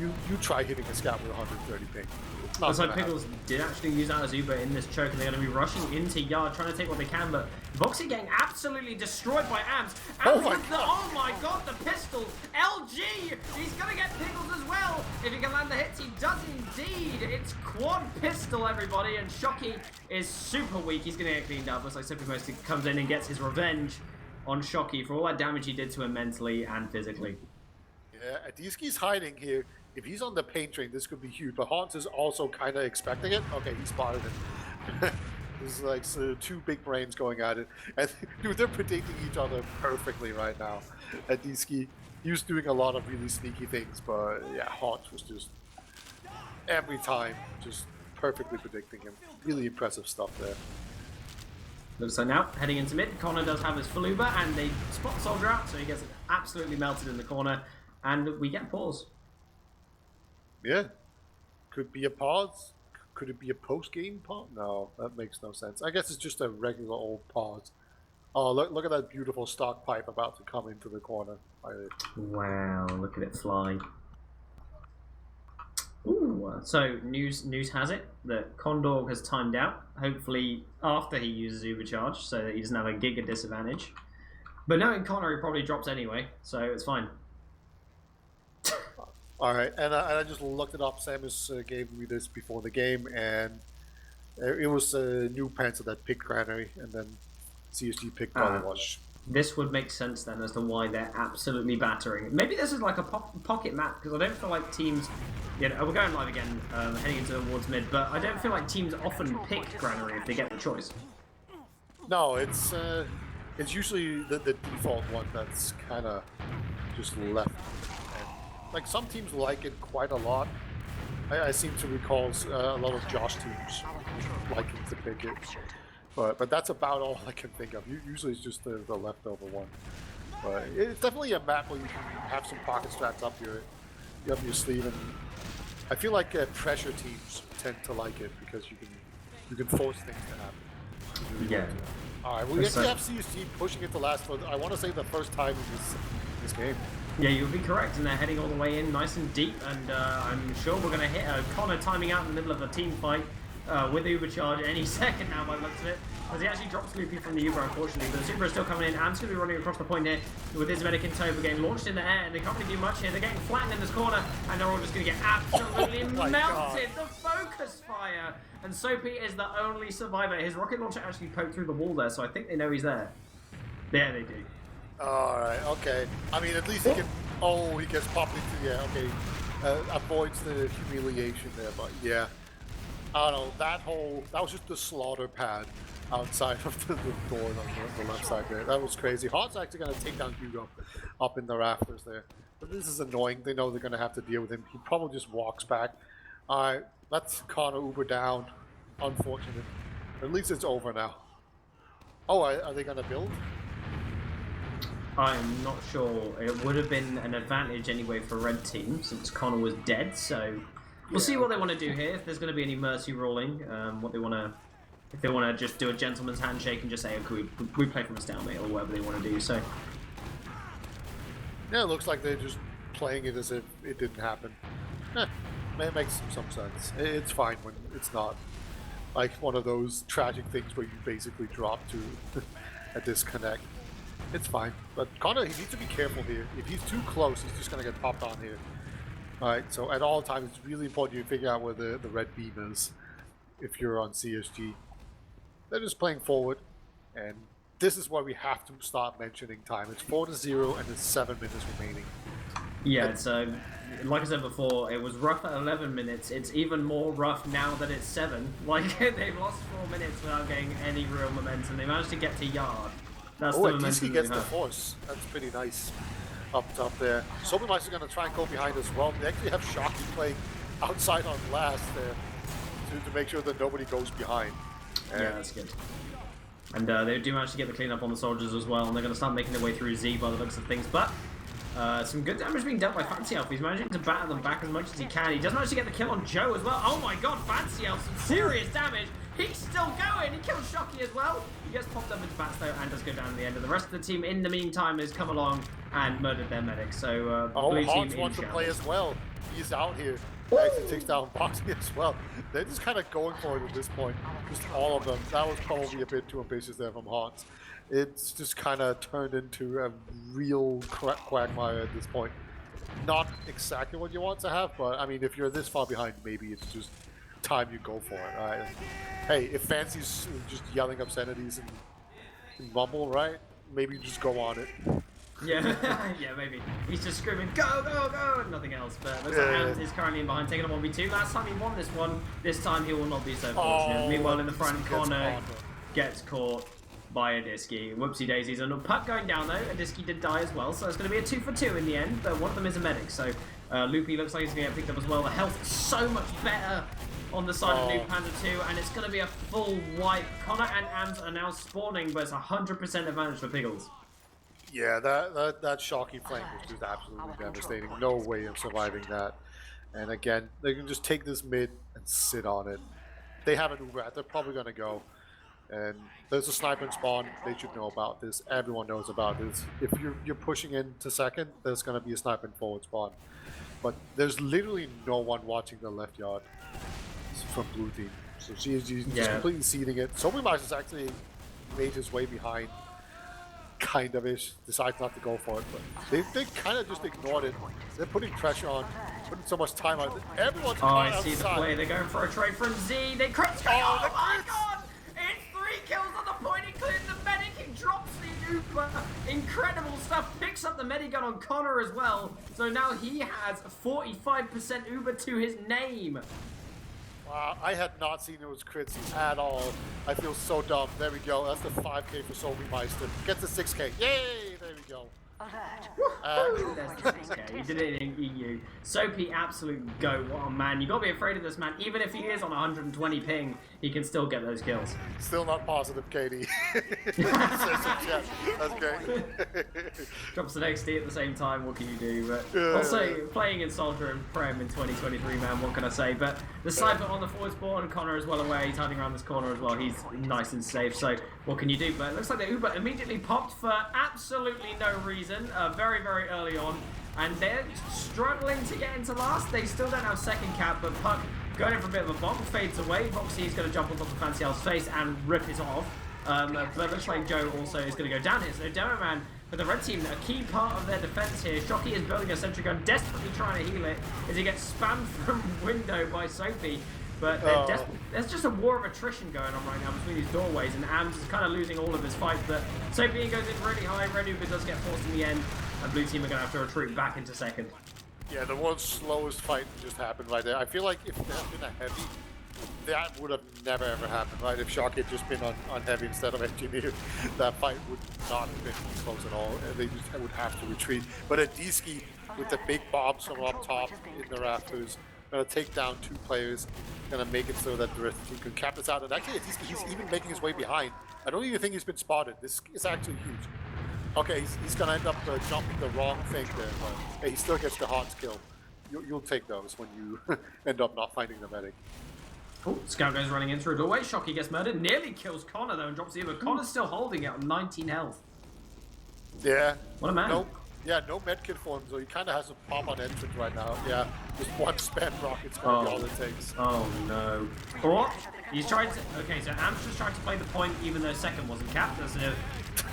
you try hitting a scout with 130 ping. Looks like Pickles did actually use out as Uber in this choke, and they're going to be rushing into Yard, trying to take what they can, but Voxy getting absolutely destroyed by Ams. Oh my god, the pistol! LG! He's going to get Pickles as well! If he can land the hits, he does indeed! It's quad pistol, everybody, and Shocky is super weak. He's going to get cleaned up. Looks like Simply Mostly comes in and gets his revenge on Shocky for all that damage he did to him mentally and physically. Yeah, Adiski's hiding here. If he's on the paint train, this could be huge, but Hans is also kind of expecting it. Okay, he spotted it. This is like two big brains going at it. And dude, they're predicting each other perfectly right now. Adiski, he was doing a lot of really sneaky things, but yeah, Hans was just every time just perfectly predicting him. Really impressive stuff there. Looks like now, heading into mid, Connor does have his full Uber, and they spot Soldier out, so he gets absolutely melted in the corner, and we get pause. Yeah. Could be a pause. Could it be a post-game pause? No, that makes no sense. I guess it's just a regular old pause. Oh, look at that beautiful stock pipe about to come into the corner. Wow, look at it fly. Ooh, so news has it that Condor has timed out, hopefully after he uses Ubercharge, so that he doesn't have a giga disadvantage. But knowing Connor, he probably drops anyway, so it's fine. All right, and I just looked it up. Samus gave me this before the game, and it was NOOBPANZER that picked Granary, and then CSG picked Gullywash. This would make sense then as to why they're absolutely battering. Maybe this is like a pocket map, because I don't feel like teams... You know, we're going live again, heading into towards mid, but I don't feel like teams often pick Granary if they get the choice. No, it's usually the default one that's kind of just left. Like, some teams like it quite a lot. I seem to recall a lot of Josh teams liking to pick it. But that's about all I can think of. Usually it's just the leftover one. But it's definitely a map where you can have some pocket strats up your sleeve, and I feel like pressure teams tend to like it because you can force things to happen. Really Yeah. All right, well, we actually have CSG pushing it to last for, I want to say, the first time in this game. Yeah, you'll be correct, and they're heading all the way in nice and deep, and I'm sure we're going to hit Connor timing out in the middle of a team fight with the Uber charge any second now by the looks of it, as he actually drops Loopy from the Uber, unfortunately, but the Super is still coming in. Am's going to be running across the point here with his medic in tow, but getting launched in the air, and they can't really do much here. They're getting flattened in this corner, and they're all just going to get absolutely melted. The focus fire, and Soapy is the only survivor. His rocket launcher actually poked through the wall there, so I think they know he's there. Yeah, they do. Alright, okay. I mean, at least he can... Oh, he gets popped into... Yeah, okay. Avoids the humiliation there, but yeah. I don't know, that was just the slaughter pad outside of the door on the left side there. That was crazy. Hot's actually going to take down Hugo up in the rafters there. But this is annoying. They know they're going to have to deal with him. He probably just walks back. Alright, let's Connor Uber down. Unfortunate. At least it's over now. Oh, are they going to build? I'm not sure. It would have been an advantage anyway for Red Team since Connor was dead, so we'll see what they want to do here. If there's going to be any mercy ruling, what they want to, if they want to just do a gentleman's handshake and just say, okay, we play from a stalemate or whatever they want to do. So yeah, it looks like they're just playing it as if it didn't happen. It makes some sense. It's fine when it's not like one of those tragic things where you basically drop to a disconnect. It's fine, but Connor, he needs to be careful here. If he's too close, he's just going to get popped on here. Alright, so at all times, it's really important you figure out where the red beam is if you're on CSG. They're just playing forward, and this is where we have to start mentioning time. It's 4-0, and there's 7 minutes remaining. yeah, it's like I said before, it was rough at 11 minutes. It's even more rough now that it's 7. Like, they've lost 4 minutes without getting any real momentum. They managed to get to yard. That's oh, the and DC momentum gets the force. That's pretty nice. Up top there. Sobermeister going to try and go behind as well. They actually have Shocky playing outside on last there to make sure that nobody goes behind. And yeah, that's good. And they do manage to get the cleanup on the soldiers as well, and they're going to start making their way through Z by the looks of things. But some good damage being dealt by Fancy Elf. He's managing to batter them back as much as he can. He does manage to get the kill on Joe as well. Oh my god, Fancy Elf, some serious damage. He's still going. He kills Shocky as well. He gets popped up into bats though and does go down at the end. And the rest of the team in the meantime has come along and murdered their medics. So blue Hans team wants to play as well. He's out here. Actually takes down Boxy as well. They're just kind of going for it at this point. Just all of them. That was probably a bit too ambitious there from Hans. It's just kind of turned into a real quagmire at this point. Not exactly what you want to have, but I mean, if you're this far behind, maybe it's just time you go for it, right? And, hey, if Fancy's just yelling obscenities and mumble, right? Maybe just go on it. Yeah, yeah, maybe. He's just screaming, go, go, go, and nothing else. But looks like Hans is currently in behind, taking a 1v2. Last time he won this one, this time he will not be so fortunate. Meanwhile, in the front corner, gets caught by Adiski. Whoopsie daisies. And a puck going down though. Adiski did die as well, so it's going to be a 2-for-2 in the end. But one of them is a medic, so Loopy looks like he's going to get picked up as well. The health is so much better on the side of NOOBPANZER 2, and it's going to be a full wipe. Connor and Ams are now spawning, but it's 100% advantage for Piggles. Yeah, that Shocky flank was just absolutely devastating. No way of surviving that. And again, they can just take this mid and sit on it. They have an Uber. They're probably going to go. And there's a sniper in spawn. They should know about this. Everyone knows about this. If you're pushing into second, there's going to be a sniper in forward spawn. But there's literally no one watching the left yard from blue team. So CSG just completely seeding it. Sobermeister has actually made his way behind. Kind of ish. Decides not to go for it. But they kind of just ignored it. They're putting pressure on. Putting so much time on it. Everyone's I see the play. They're going for a trade from Z. They crit. Oh my god! It's 3 kills on the point, including the medic. He drops the Uber. Incredible stuff. Picks up the medigun on Connor as well. So now he has 45% Uber to his name. Wow, I had not seen those crits at all. I feel so dumb. There we go. That's the 5k for Sobermeister. Gets the 6k. Yay! There we go. There's the 6K. He did it in EU. Soapy, absolute goat. What a man. You got to be afraid of this man. Even if he is on 120 ping, he can still get those kills. Still not positive, Katie. That's great. Drops an XD at the same time. What can you do? But also, playing in Soldier and Prem in 2023, man, what can I say? But the sniper on the forward spawn, Connor is well away. He's hiding around this corner as well. He's nice and safe. So what can you do? But it looks like the Uber immediately popped for absolutely no reason. Very, very early on. And they're struggling to get into last. They still don't have second cap, but Puck going in for a bit of a bomb, fades away. Voxy is going to jump on top of Fancy Al's face and rip it off. But it looks like Joe also is going to go down here. So Demo Man for the red team, a key part of their defense here. Shocky is building a sentry gun, desperately trying to heal it as he gets spammed from window by Soapy. But there's just a war of attrition going on right now between these doorways, and Ams is kind of losing all of his fights. But Soapy goes in really high. Red Uber does get forced in the end, and blue team are going to have to retreat back into second. Yeah, the world's slowest fight just happened right there. I feel like if there had been a heavy, that would have never ever happened, right? If Shocky had just been on heavy instead of engineer, that fight would not have been close at all. And they just would have to retreat. But Adiski with the big bombs from up top in the rafters, gonna take down 2 players, gonna make it so that the rest of the team can cap this out. And actually, Adiski, he's even making his way behind. I don't even think he's been spotted. This is actually huge. Okay, he's gonna end up jumping the wrong thing there, but hey, he still gets the hearts kill. You'll take those when you end up not finding the medic. Oh, Scout goes running in through a doorway. Shocky gets murdered. Nearly kills Connor though and drops the other. Connor's still holding it on 19 health. Yeah. What a man. No medkit for him, so he kind of has to pop on entrance right now. Yeah, just one spam rocket's gonna be all it takes. Oh no. What? He's trying to. Okay, so Am's just trying to play the point even though second wasn't capped. That's a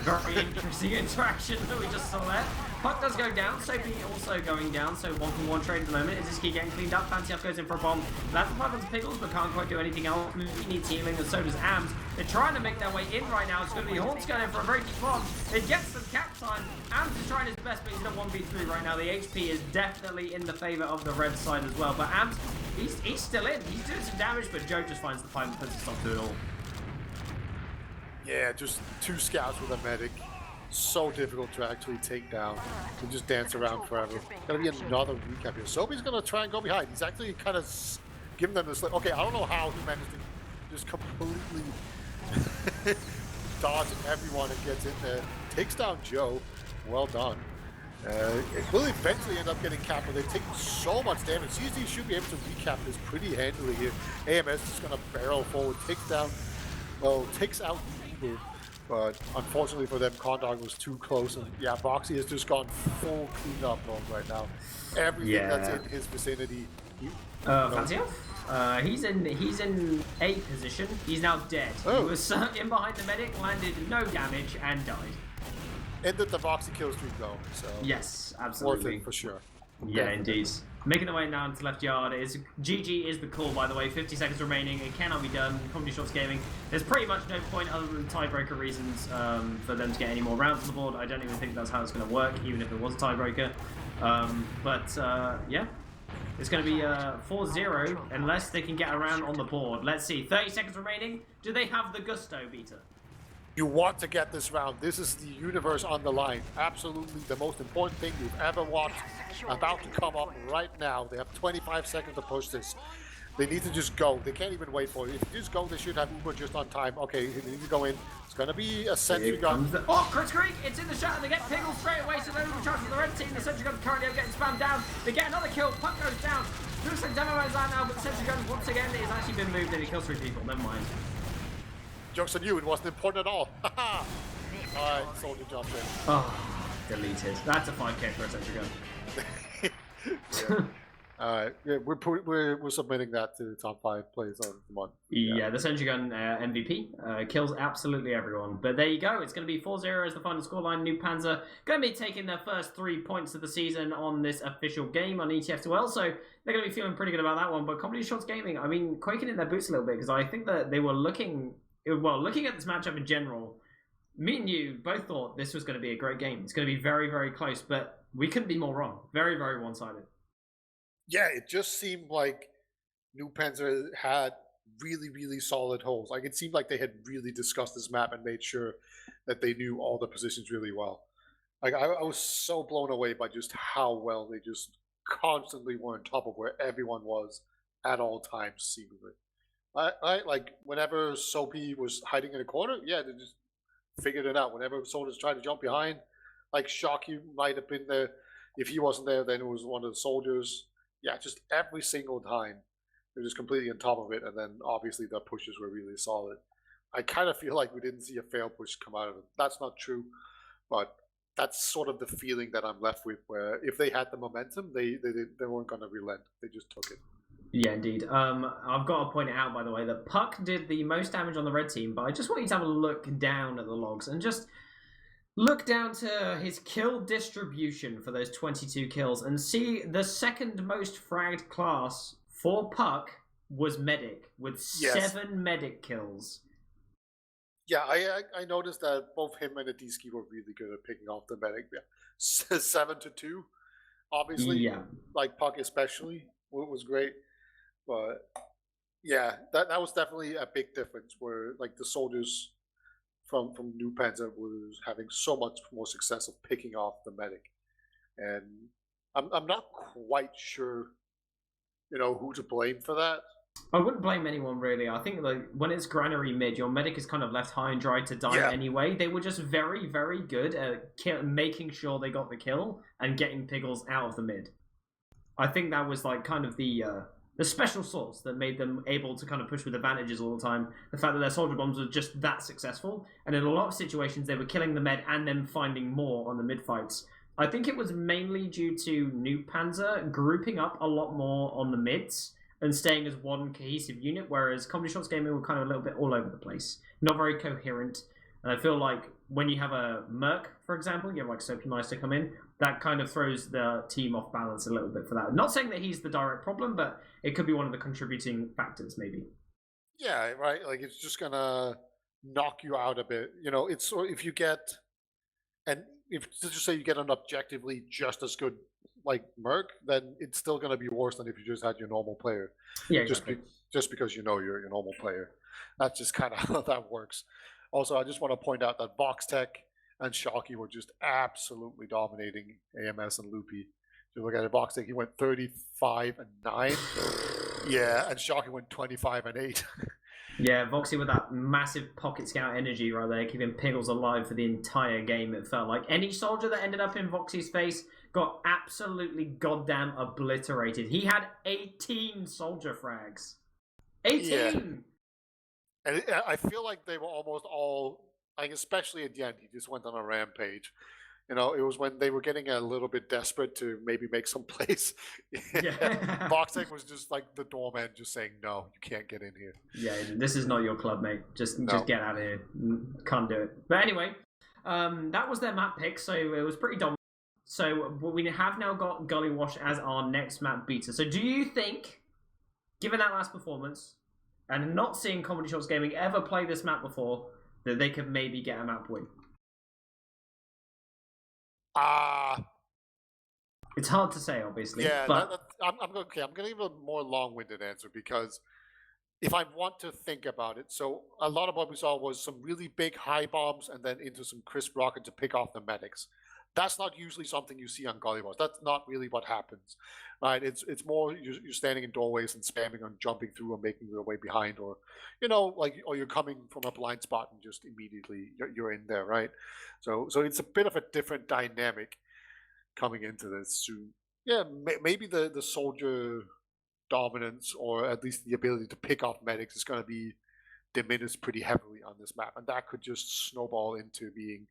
very interesting interaction that we just saw there. Puck does go down. Soapy also going down. So 1-for-1 trade at the moment. Is this key getting cleaned up? Fancy Up goes in for a bomb. Lands the pipe onto Pickles, but can't quite do anything else. He needs healing, and so does Ams. They're trying to make their way in right now. It's going to be Horns going in for a very deep bomb. It gets some cap time. Ams is trying his best, but he's not 1v3 right now. The HP is definitely in the favor of the red side as well. But Ams, he's still in. He's doing some damage, but Joe just finds the pipe and puts a stop to it all. Yeah, just 2 scouts with a medic. So difficult to actually take down. And just dance around forever. Gonna be another recap here. Soapy's gonna try and go behind. He's actually kind of giving them this. Okay, I don't know how he managed to just completely dodge everyone and gets in there. Takes down Joe. Well done. It will eventually end up getting capped, but they've taken so much damage. CSG should be able to recap this pretty handily here. AMS is gonna barrel forward, takes out Eagle. But unfortunately for them, Condog was too close, and yeah, Voxy has just gone full cleanup mode right now. Everything that's in his vicinity. Fancy Up? He's in A position. He's now dead. Oh. He was in behind the medic, landed no damage, and died. Ended the Voxy kill streak though, so Yes, absolutely. worth it for sure. Yeah, Definitely. indeed. Making the way down to left yard is GG is the call, by the way. 50 seconds remaining. It cannot be done. Comedy Shots Gaming. There's pretty much no point other than tiebreaker reasons for them to get any more rounds on the board. I don't even think that's how it's going to work, even if it was a tiebreaker. Yeah. It's going to be 4-0 unless they can get around on the board. Let's see. 30 seconds remaining. Do they have the gusto, Beta? You want to get this round. This is the universe on the line. Absolutely the most important thing you've ever watched. About to come up right now. They have 25 seconds to push this. They need to just go. They can't even wait for it. If you just go, they should have Uber just on time. Okay, they need to go in. It's going to be a sentry gun. Oh, Chris Creek! It's in the shot and they get Piggle straight away, so they're overcharged for the red team. The sentry gun's currently getting spammed down. They get another kill. Puck goes down. Looks like Demo Man's out now, but the sentry gun once again has actually been moved and it kills 3 people. Never mind. Joke's on you, it wasn't important at all. Alright, Soldier jumped in. Oh, deleted. That's a 5k for a sentry gun. Alright, yeah, we're submitting that to the top 5 players on the month. Yeah, the sentry gun MVP kills absolutely everyone. But there you go. It's going to be 4-0 as the final scoreline. NOOBPANZER going to be taking their first 3 points of the season on this official game on ETF2L. So they're going to be feeling pretty good about that one. But Comedy Shots Gaming, I mean, quaking in their boots a little bit because I think that they were looking at this matchup in general. Me and you both thought this was going to be a great game. It's going to be very, very close, but we couldn't be more wrong. Very, very one-sided. Yeah, it just seemed like NOOBPANZER had really, really solid holes. Like, it seemed like they had really discussed this map and made sure that they knew all the positions really well. Like I was so blown away by just how well they just constantly were on top of where everyone was at all times, seemingly. I like whenever Soapy was hiding in a corner, yeah, they just figured it out. Whenever soldiers tried to jump behind, like Shocky might have been there. If he wasn't there, then it was one of the soldiers. Yeah, just every single time they're just completely on top of it. And then obviously the pushes were really solid. I kind of feel like we didn't see a fail push come out of it. That's not true, but that's sort of the feeling that I'm left with. Where if they had the momentum, they weren't going to relent. They just took it. Yeah, indeed. I've got to point it out, by the way, that Puck did the most damage on the red team, but I just want you to have a look down at the logs and just look down to his kill distribution for those 22 kills and see the second most fragged class for Puck was Medic with 7 Medic kills. Yeah, I noticed that both him and Adiski were really good at picking off the Medic. Yeah. 7-2, obviously. Yeah. Like Puck especially was great. But yeah, that was definitely a big difference where like the soldiers from NOOBPANZER was having so much more success of picking off the Medic. And I'm not quite sure, who to blame for that. I wouldn't blame anyone really. I think like when it's Granary mid, your Medic is kind of left high and dry to die anyway. They were just very, very good at making sure they got the kill and getting Piggles out of the mid. I think that was like kind of the special sauce that made them able to kind of push with advantages all the time. The fact that their soldier bombs were just that successful, and in a lot of situations they were killing the med and then finding more on the mid fights. I think it was mainly due to NOOBPANZER grouping up a lot more on the mids and staying as one cohesive unit, whereas Comedy Shots Gaming were kind of a little bit all over the place, not very coherent. And I feel like when you have a Merc, for example, you have like Soapy Meister come in, that kind of throws the team off balance a little bit for that. Not saying that he's the direct problem, but it could be one of the contributing factors, maybe. Yeah, right. Like it's just gonna knock you out a bit. It's sort if you get, and if let's just say you get an objectively just as good like Merc, then it's still gonna be worse than if you just had your normal player. Yeah, exactly. Just because you're your normal player. That's just kind of how that works. Also, I just want to point out that VoxTech and Shocky were just absolutely dominating AMS and Loopy. If you look at it, VoxTech, he went 35-9. Yeah, and Shocky went 25-8. Yeah, Voxy with that massive pocket scout energy right there, keeping Piggles alive for the entire game, it felt like. Any soldier that ended up in Voxy's face got absolutely goddamn obliterated. He had 18 soldier frags. 18! Yeah. And I feel like they were almost all, like especially at the end, he just went on a rampage. It was when they were getting a little bit desperate to maybe make some plays. Yeah. VoxTech was just like the doorman just saying, no, you can't get in here. Yeah, this is not your club, mate. Just get out of here. Can't do it. But anyway, that was their map pick, so it was pretty dominant. So we have now got Gullywash as our next map beater. So do you think, given that last performance, and not seeing Comedy Shots Gaming ever play this map before, that they could maybe get a map win? It's hard to say, obviously. Yeah, but I'm going to give a more long-winded answer because if I want to think about it, so a lot of what we saw was some really big high bombs and then into some crisp rocket to pick off the medics. That's not usually something you see on Gullywash. That's not really what happens, right? It's more you're standing in doorways and spamming on jumping through and making your way behind, or or you're coming from a blind spot and just immediately you're in there, right? So it's a bit of a different dynamic coming into this. So yeah, maybe the soldier dominance, or at least the ability to pick off medics, is going to be diminished pretty heavily on this map, and that could just snowball into being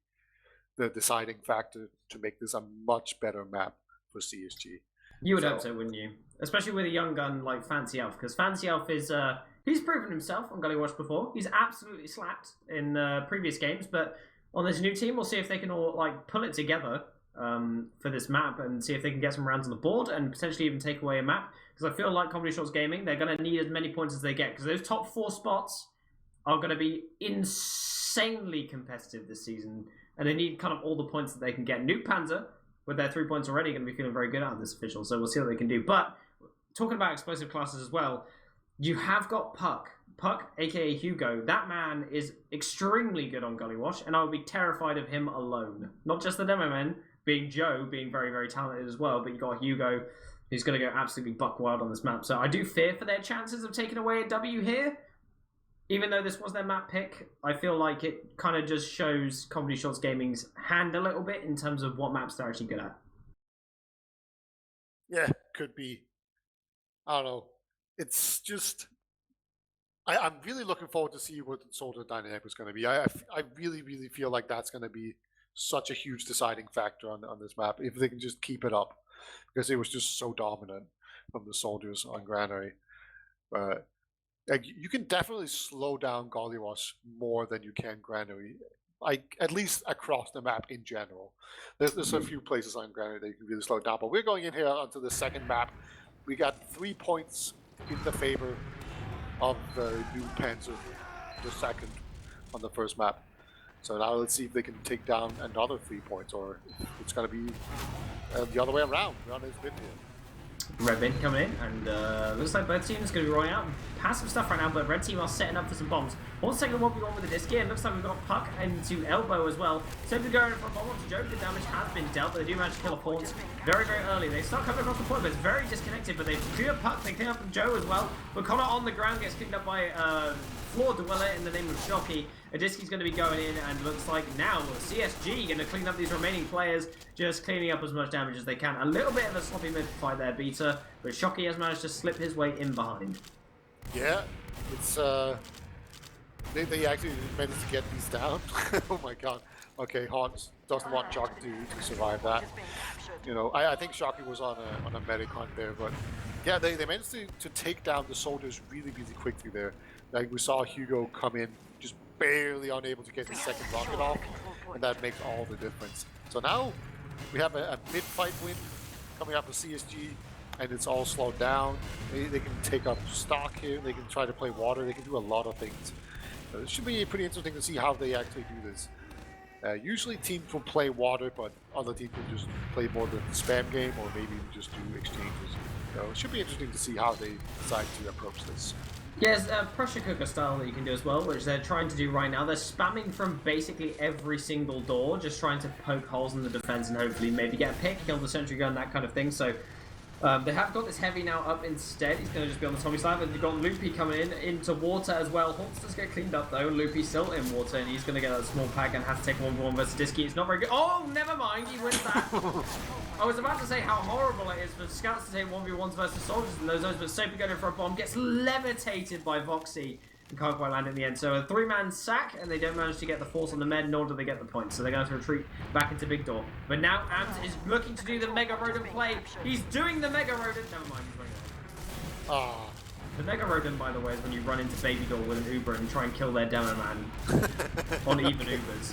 the deciding factor to make this a much better map for CSG. You would hope so, wouldn't you? Especially with a young gun like Fancy Elf, because Fancy Elf is he's proven himself on Gullywash before. He's absolutely slapped in previous games, but on this new team, we'll see if they can all pull it together for this map and see if they can get some rounds on the board and potentially even take away a map. Because I feel like Comedy Shots Gaming, they're going to need as many points as they get, because those top 4 spots are going to be insanely competitive this season. And they need kind of all the points that they can get. NOOBPANZER, with their 3 points already, going to be feeling very good out of this official. So we'll see what they can do. But talking about explosive classes as well, you have got Puck Puck, aka Hugo, that man is extremely good on Gullywash, and I would be terrified of him alone. Not just the demo men, being Joe, being very, very talented as well, but you got Hugo, who's going to go absolutely buck wild on this map. So I do fear for their chances of taking away a W here. Even though this was their map pick, I feel like it kind of just shows Comedy Shorts Gaming's hand a little bit in terms of what maps they're actually good at. Yeah, could be. I don't know. It's just... I'm really looking forward to see what sort of dynamic is going to be. I really, really feel like that's going to be such a huge deciding factor on this map, if they can just keep it up. Because it was just so dominant from the soldiers on Granary. Like, you can definitely slow down Gullywash more than you can Granary, like at least across the map in general. There's a few places on Granary that you can really slow down, but we're going in here onto the second map. We got 3 points in the favor of the NOOBPANZER, the second on the first map. So now let's see if they can take down another 3 points, or it's going to be the other way around. We're on this bit here. Red bin coming in, and looks like both teams going to be rolling out passive stuff right now, but red team are setting up for some bombs. What's taking the 1v1 with the disc here? Looks like we've got Puck into elbow as well. Simply going for a bomb onto Joe. The damage has been dealt, but they do manage to kill a Fawns very, very early. They start coming across the point, but it's very disconnected, but they clear up Puck, they clean up Joe as well. But Connor on the ground gets cleaned up by Floor Dweller in the name of Shocky. Adiski's going to be going in, and looks like now CSG going to clean up these remaining players, just cleaning up as much damage as they can. A little bit of a sloppy mid fight there, Beta, but Shocky has managed to slip his way in behind. Yeah, it's they actually managed to get these down. Oh my god. Okay, Hans doesn't want Shocky to survive that. You know, I think Shocky was on a medic hunt there, but yeah, they managed to take down the soldiers really, really quickly there. Like, we saw Hugo come in, just barely unable to get his second rocket off, and that makes all the difference. So now we have a mid-fight win coming up with CSG, and it's all slowed down. They can take up stock here, they can try to play water, they can do a lot of things. So it should be pretty interesting to see how they actually do this. Usually teams will play water, but other teams will just play more the spam game, or maybe just do exchanges. So it should be interesting to see how they decide to approach this. Yeah, there's a pressure cooker style that you can do as well, which they're trying to do right now. They're spamming from basically every single door, just trying to poke holes in the defense and hopefully maybe get a pick, kill the sentry gun, that kind of thing. So they have got this heavy now up instead. He's going to just be on the Tommy side, but you've got Loopy coming in into water as well. Hawks does get cleaned up though. Loopy's still in water, and he's going to get a small pack and have to take 1v1 versus Disky. It's not very good. Oh, never mind. He wins that. I was about to say how horrible it is for scouts to take 1v1s versus soldiers in those zones, but Soapy going in for a bomb, gets levitated by Voxy and can't quite land in the end. So a 3-man sack, and they don't manage to get the force on the med, nor do they get the points. So they're going to retreat back into Big Door. But now Ant is looking to do the Mega Rodent play. He's doing the Mega Rodent. Never mind, he's running away. Ah. The Mega Rodent, by the way, is when you run into Baby Door with an Uber and try and kill their demo man on even Ubers.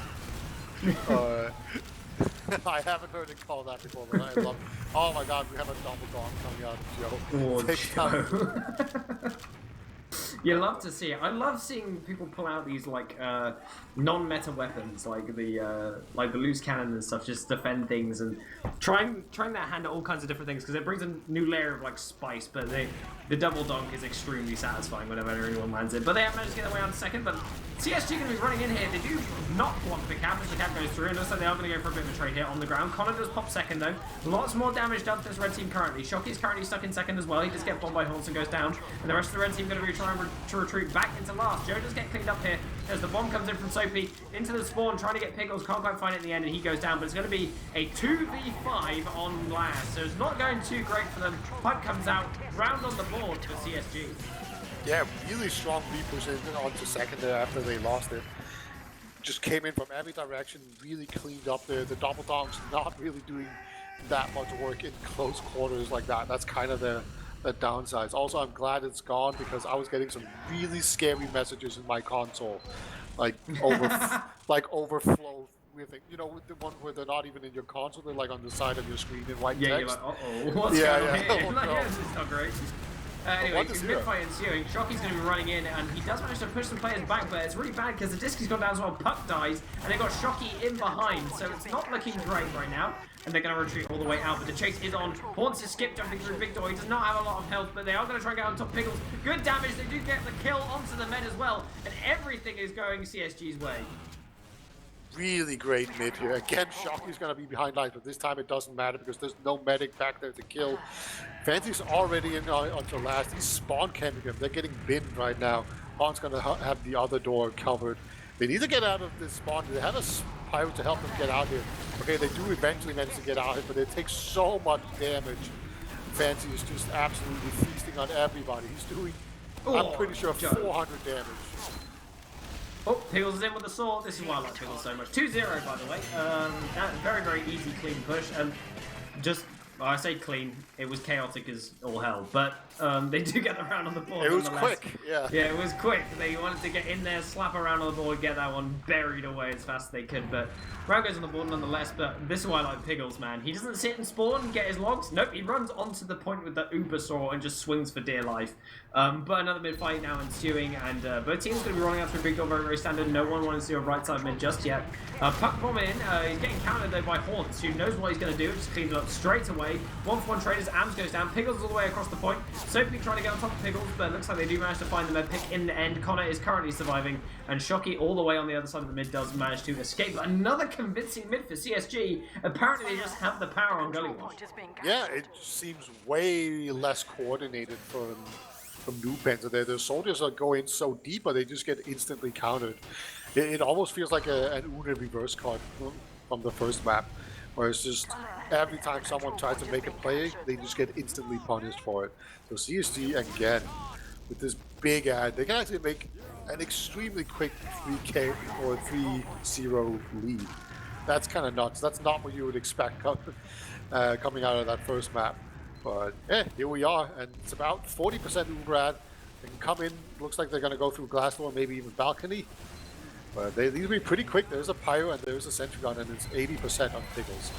I haven't heard it called that before, but I love it. Oh my god, we have a double dog coming out, Joe. Oh, Joe. You love to see it. I love seeing people pull out these like non-meta weapons, like the loose cannon and stuff, just defend things and trying that hand at all kinds of different things, because it brings a new layer of like spice. But the double dunk is extremely satisfying whenever anyone lands it. But they have managed to get away on second. But CSG going to be running in here. They do not block the cap as the cap goes through, and looks like they are going to go for a bit of a trade here on the ground. Connor does pop second though. Lots more damage done to this red team currently. Shocky's currently stuck in second as well. He just gets bombed by Horns and goes down. And the rest of the red team going to be trying to retreat back into last. Joe does get cleaned up here as the bomb comes in from Soapy into the spawn, trying to get Pickles, can't quite find it in the end, and he goes down. But it's going to be a 2v5 on last, so it's not going too great for them. Puck comes out, round on the board for CSG. Yeah, really strong reposition onto second there after they lost it. Just came in from every direction, really cleaned up there. The double donks not really doing that much work in close quarters like that. That's kind of the downsides. Also, I'm glad it's gone, because I was getting some really scary messages in my console, like overflow with it. You know, with the one where they're not even in your console, they're like on the side of your screen in white text. You're like, uh-oh, what's going on here? Oh, no. This is not great. Anyway, 1-0. mid-fight ensuing. Shockey's going to be running in, and he does manage to push some players back, but it's really bad because the Disky's gone down as well. Puck dies, and they've got Shockey in behind, so it's not looking great right now. And they're going to retreat all the way out, but the chase is on. Horns is skip jumping through Big Door. He does not have a lot of health, but they are going to try and get on top of Pickles. Good damage. They do get the kill onto the med as well, and everything is going CSG's way. Really great mid here. Again, Shockey's going to be behind lines, but this time it doesn't matter because there's no medic back there to kill. Fancy's already in onto last. He's spawn camping him. They're getting binned right now. Han's going to have the other door covered. They need to get out of this spawn. They have a pyro to help them get out here. Okay, they do eventually manage to get out here, but it takes so much damage. Fancy is just absolutely feasting on everybody. He's doing, I'm pretty sure, 400 damage. Oh, Pickles is in with the sword. This is why I like Pickles so much. 2-0, by the way. Very, very easy, clean push. Just, well, I say clean. It was chaotic as all hell. But they do get the round on the board. It was quick, yeah. Yeah, it was quick. They wanted to get in there, slap around on the board, get that one buried away as fast as they could. But round goes on the board nonetheless. But this is why I like Pickles, man. He doesn't sit and spawn and get his logs. Nope, he runs onto the point with the Uber Saw and just swings for dear life. But another mid fight now ensuing, and both teams going to be rolling out through Big Door, very, very standard. No one wants to do a right side mid just yet. Puck bomb in. He's getting countered though by Haunts, who knows what he's going to do. Just cleans it up straight away. 1-for-1 traders. Ams goes down. Pickles all the way across the point. Soapy trying to get on top of Pickles, but it looks like they do manage to find the med pick in the end. Connor is currently surviving, and Shockey all the way on the other side of the mid does manage to escape. Another convincing mid for CSG. Apparently they just have the power on Gullywash. Yeah, it seems way less coordinated from NOOBPANZER there. The soldiers are going so deep, but they just get instantly countered. It almost feels like an Una reverse card from the first map, where it's just every time someone tries to make a play, they just get instantly punished for it. So CSG again, with this big ad, they can actually make an extremely quick 3K or 3-0 lead. That's kind of nuts. That's not what you would expect coming out of that first map. But yeah, here we are, and it's about 40% Uber. They can come in, looks like they're going to go through glass door, maybe even balcony. But these will be pretty quick. There's a pyro and there's a sentry gun, and it's 80% on Pickles.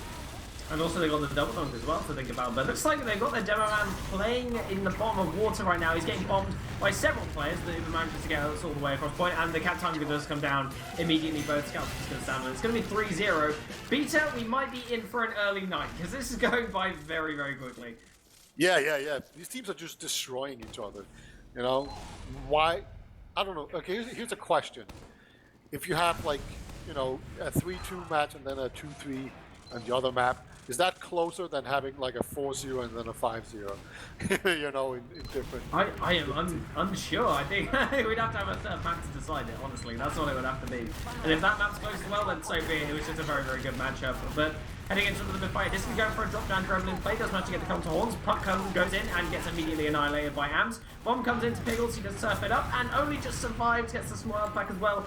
And also they got the double dunk as well to think about. But it looks like they've got their demo man playing in the bottom of water right now. He's getting bombed by several players. The Uber manages to get us all the way across point, and the cap time does come down immediately. Both scouts are just going to stand, and it's going to be 3-0. Beta, we might be in for an early night because this is going by very, very quickly. Yeah. These teams are just destroying each other. You know, why? I don't know. Okay, here's a question. If you have, like, you know, a 3-2 match and then a 2-3 on the other map, is that closer than having like a 4-0 and then a 5-0? You know, in different... I am unsure. I think we'd have to have a third map to decide it, honestly. That's what it would have to be. And if that map's close as well, then so be it. It was just a very, very good matchup. But heading into the mid fight, this is going for a drop down Gremlin play. Does manage to get the counter horns. Puck goes in and gets immediately annihilated by Ams. Bomb comes into Pickles. He does surf it up and only just survives. Gets the small back as well.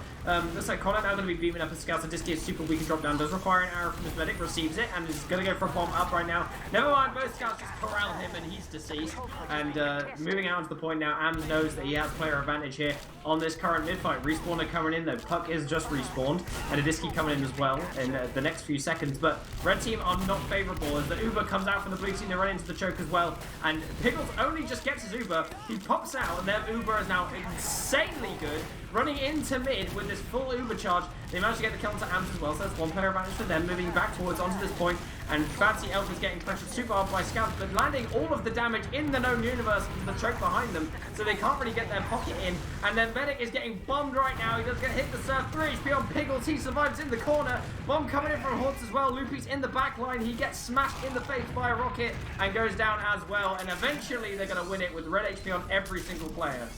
Looks like Connor now going to be beaming up his scouts. And Disky is super weak and drop down. Does require an arrow from his medic. Receives it and is going to go for a bomb up right now. Never mind. Both scouts just corral him and he's deceased. And moving out to the point now, Ams knows that he has player advantage here on this current mid fight. Respawner coming in though. Puck is just respawned and a Disky coming in as well in the next few seconds. But red team are not favourable as the Uber comes out from the blue team. They run into the choke as well, and Pickles only just gets his Uber. He pops out, and their Uber is now insanely good, running into mid with this full Uber charge. They manage to get the kill onto Ams as well, so that's one player advantage for them, moving back towards onto this point. And Fancy Elf is getting pressured super hard by scouts, but landing all of the damage in the known universe with the choke behind them, so they can't really get their pocket in. And then Medic is getting bombed right now. He does get hit the surf. 3 HP on Pickles. He survives in the corner. Bomb coming in from Haunts as well. Loopy's in the back line. He gets smashed in the face by a rocket and goes down as well. And eventually they're going to win it with red HP on every single player.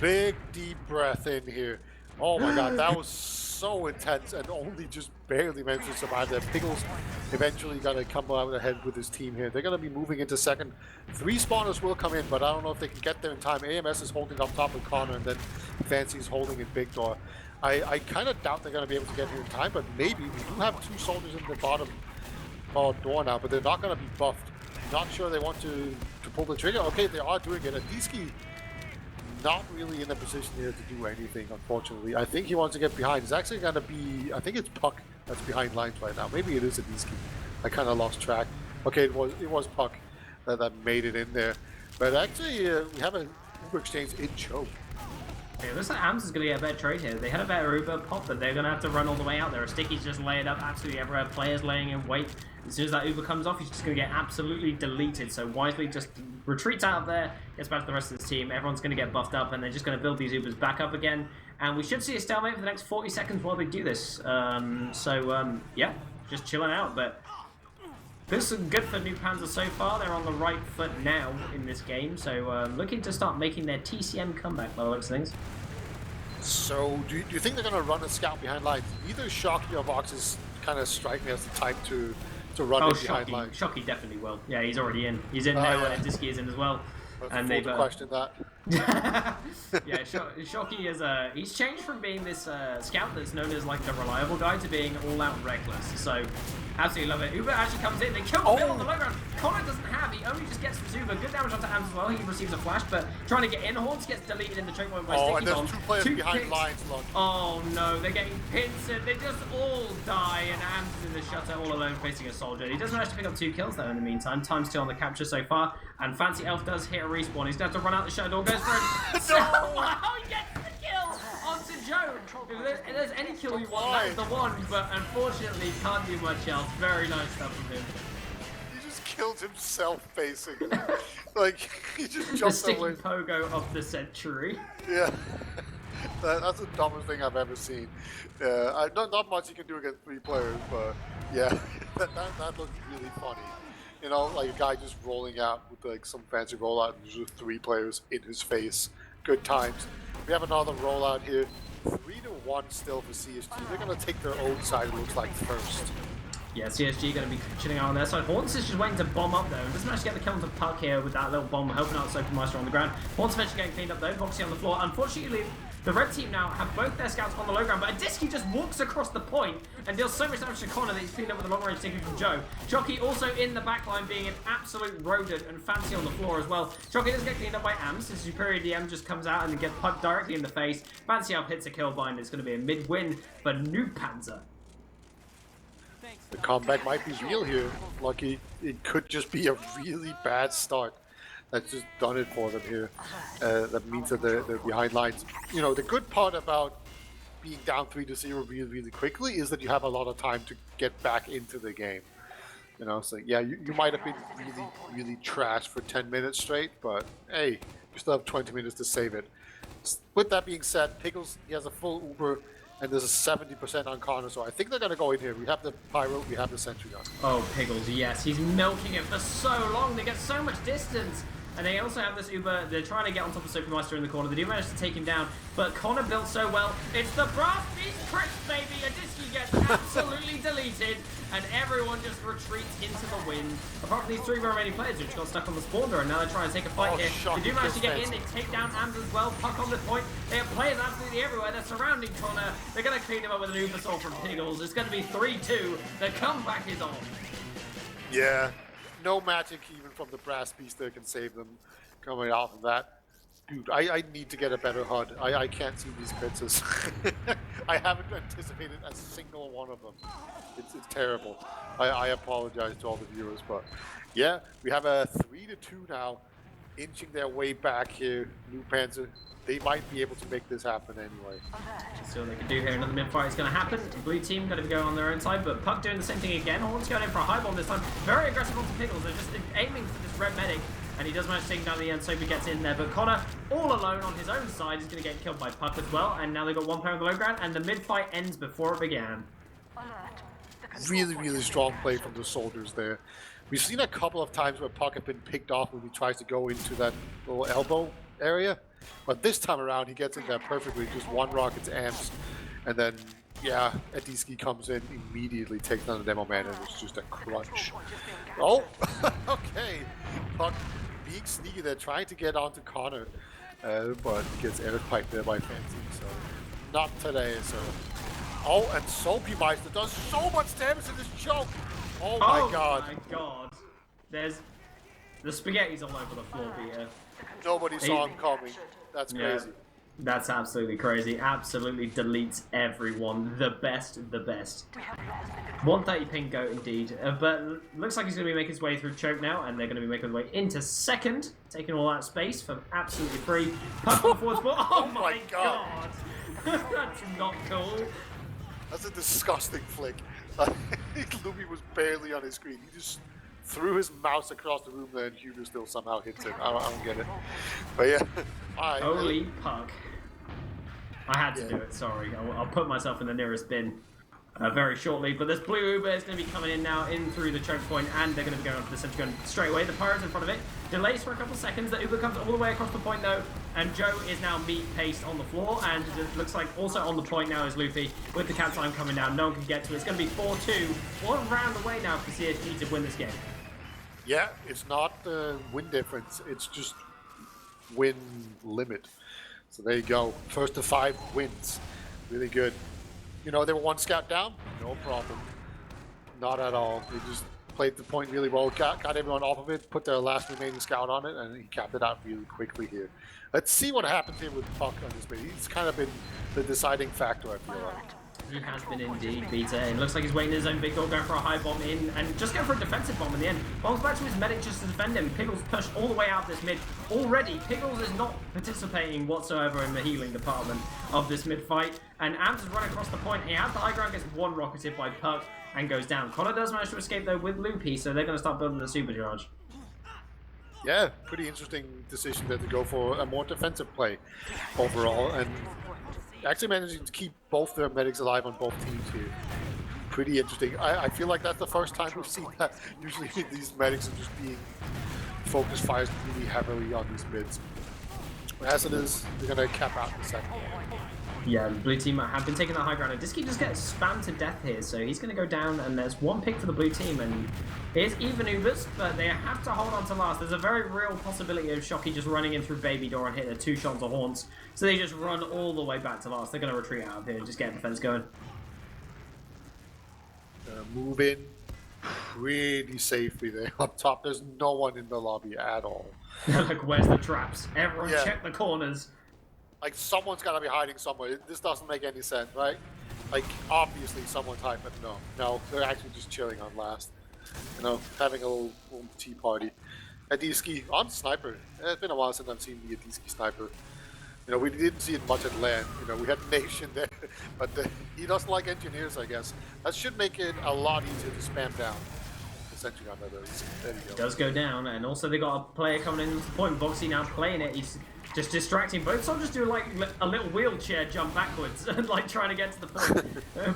Big deep breath in here. Oh my god, that was so intense and only just barely managed to survive there. Pickles eventually gonna come out ahead with his team here. They're gonna be moving into second. 3 spawners will come in, but I don't know if they can get there in time. AMS is holding up top with Connor, and then Fancy's holding in Big Door. I kind of doubt they're gonna be able to get here in time, but maybe. We do have 2 soldiers in the bottom door now, but they're not gonna be buffed. Not sure they want to pull the trigger. Okay, they are doing it. Adisky not really in a position here to do anything, unfortunately. I think he wants to get behind. It's actually going to be, I think it's Puck that's behind lines right now. Maybe it is Adisky. I kind of lost track. Okay, it was Puck that made it in there. But actually, we have a Uber exchange in choke. It looks like Ams is going to get a better trade here. They had a better Uber pop, but they're going to have to run all the way out there. Sticky's just laid up absolutely everywhere. Players laying in wait. As soon as that Uber comes off, he's just going to get absolutely deleted. So wisely just retreats out of there, gets back to the rest of his team. Everyone's going to get buffed up, and they're just going to build these Ubers back up again. And we should see a stalemate for the next 40 seconds while they do this. Yeah, just chilling out. But this is good for NOOBPANZER so far. They're on the right foot now in this game. So looking to start making their TCM comeback by the looks of things. So do you think they're going to run a scout behind lines? Either Shocky or Voxes kind of strike me as the type to run it behind lines. Shocky definitely will. Yeah, he's already in. He's in now, and Disky is in as well. And they've questioned that. Yeah, Shocky is he's changed from being this scout that's known as like the reliable guy to being all out reckless. So absolutely love it. Uber actually comes in, they kill Bill on the low ground. Connor doesn't have, he only just gets from Uber. Good damage onto Ams as well, he receives a flash, but trying to get in, Horns gets deleted in the choke point by Sticky. And there's two players behind lines, Lon. Oh no, they're getting pincered, they just all die, and Ams is in the shutter all alone facing a soldier. He does manage to pick up 2 kills though in the meantime, ~2 on the capture so far, and Fancy Elf does hit a respawn. He's going to have to run out the shutter door, goes for it. No! Wow, he gets the kill onto Joe. If there's any kill you want, that's the one, but unfortunately can't do much else. Very nice stuff from him. He just killed himself, basically. Like, he just jumped the sticky away. pogo of the century. Yeah. That's the dumbest thing I've ever seen. Not much you can do against 3 players, but yeah, that looked really funny. You know, like a guy just rolling out with like some fancy rollout and just 3 players in his face. Good times. We have another rollout here. 3-1 still for CSG. They're going to take their own side, it looks like, first. Yeah, CSG going to be chilling out on their side. Horns is just waiting to bomb up though. And doesn't manage to get the kill onto Puck here with that little bomb, helping out Soapmeister on the ground. Horns eventually getting cleaned up though. Voxy on the floor. Unfortunately, the red team now have both their scouts on the low ground, but Disky just walks across the point and deals so much damage to Connor that he's cleaned up with a long range sticky from Joe. Jockey also in the backline being an absolute rodent, and Fancy on the floor as well. Jockey does get cleaned up by Ams. His superior DM just comes out and gets pucked directly in the face. Fancy up hits a kill bind. It's going to be a mid-win for NOOBPANZER. The comeback might be real here. Lucky, it could just be a really bad start. That's just done it for them here. That means that they're behind lines. You know, the good part about being down 3-0 really, really quickly is that you have a lot of time to get back into the game. You know, so yeah, you might have been really, really trash for 10 minutes straight, but hey, you still have 20 minutes to save it. With that being said, Pickles, he has a full Uber, and there's a 70% on Connor, so I think they're going to go in here. We have the Pyro, we have the Sentry gun. Oh, Pickles, yes. He's milking it for so long. They get so much distance. And they also have this Uber. They're trying to get on top of Soapmeister in the corner. They do manage to take him down, but Connor built so well. It's the Brass Beast Crisp, baby. Adisky gets absolutely deleted, and everyone just retreats into the wind. Apart from these 3 remaining players who just got stuck on the spawn door, and now they're trying to take a fight here. They do manage to get in. They take down Ams as well. Puck on the point. They have players absolutely everywhere. They're surrounding Connor. They're going to clean him up with an Uber Soul from Pickles. It's going to be 3-2. The comeback is on. Yeah. No magic even from the Brass Beast there can save them coming off of that. Dude, I need to get a better HUD. I can't see these pizzas. I haven't anticipated a single one of them. It's terrible. I apologize to all the viewers, but yeah, we have a 3-2 now, inching their way back here. NOOBPANZER, they might be able to make this happen anyway. See what they can do here. Another mid-fight is going to happen. The blue team going to be going on their own side, but Puck doing the same thing again. Horns going in for a high bomb this time. Very aggressive onto Pickles. They're just aiming for this red medic, and he does manage to take him down the end. Soapy gets in there, but Connor, all alone on his own side, is going to get killed by Puck as well. And now they've got 1 player on the low ground, and the mid-fight ends before it began. Really, really strong play from the soldiers there. We've seen a couple of times where Puck have been picked off when he tries to go into that little elbow area. But this time around, he gets in there perfectly. Just 1 rocket's amps. And then, yeah, Adisky comes in, immediately takes down the demo man, and it's just a crunch. Oh, okay. Puck being sneaky there, trying to get onto Connor. But gets air piped there by Fancy. So, not today. So, oh, and Soapmeister does so much damage in this choke. Oh my god. Oh my god. There's the spaghetti's all over the floor here. Nobody saw him coming. That's crazy. That's absolutely crazy. Absolutely deletes everyone. The best, the best. 130 ping go indeed. But looks like he's going to be making his way through choke now, and they're going to be making their way into second, taking all that space for absolutely free. Puck on forward ball. Oh my god! That's not cool. That's a disgusting flick. Loopy was barely on his screen. He just threw his mouse across the room there, and Huber still somehow hits it. I don't get it. But yeah. Right. Holy puck. I had to do it, sorry. I'll put myself in the nearest bin very shortly. But this blue Uber is going to be coming in now, in through the choke point, and they're going to be going up to the center gun straight away. The Pirate's in front of it. Delays for a couple of seconds. The Uber comes all the way across the point, though, and Joe is now meat-paced on the floor, and it looks like also on the point now is Loopy with the cat time coming down. No one can get to it. It's going to be 4-2. One round away now for CSG to win this game. Yeah, it's not win difference. It's just win limit. So there you go. First to 5 wins. Really good. You know, they were 1 scout down. No problem. Not at all. They just played the point really well. Got everyone off of it. Put their last remaining scout on it. And he capped it out really quickly here. Let's see what happens here with Puck on this bit. He's kind of been the deciding factor, I feel like. He has been indeed, Peter. It looks like he's waiting his own big goal, going for a high bomb in, and just going for a defensive bomb in the end. Bombs back to his medic just to defend him. Pickles pushed all the way out this mid. Already, Pickles is not participating whatsoever in the healing department of this mid fight. And Ams is running across the point. He has the high ground, gets 1 rocketed by Puck, and goes down. Connor does manage to escape, though, with Loopy, so they're going to start building the supercharge. Yeah, pretty interesting decision there to go for a more defensive play overall. And actually managing to keep both their medics alive on both teams here. Pretty interesting. I feel like that's the first time we've seen that. Usually these medics are just being focused fires really heavily on these mids. As it is, they're going to cap out in the second. Yeah, the blue team have been taking the high ground, and Disky just gets spammed to death here, so he's going to go down, and there's 1 pick for the blue team, and here's even Ubers, but they have to hold on to last. There's a very real possibility of Shocky just running in through Baby Door and hitting 2 shots of Haunts, so they just run all the way back to last. They're going to retreat out of here and just get defense going. Move in pretty safely there up top. There's no one in the lobby at all. Like, where's the traps? Everyone check the corners. Like, someone's got to be hiding somewhere. This doesn't make any sense, right? Like, obviously someone's hiding, but no, they're actually just chilling on last. You know, having a little tea party. Adiski on sniper. It's been a while since I've seen the Adiski sniper. You know, we didn't see it much at land. You know, we had Nation there, but he doesn't like engineers, I guess. That should make it a lot easier to spam down. Essentially, on there you go. It does go down, and also they got a player coming in with the point. Boxy now playing it. He's just distracting. Both soldiers do like a little wheelchair jump backwards, like trying to get to the point.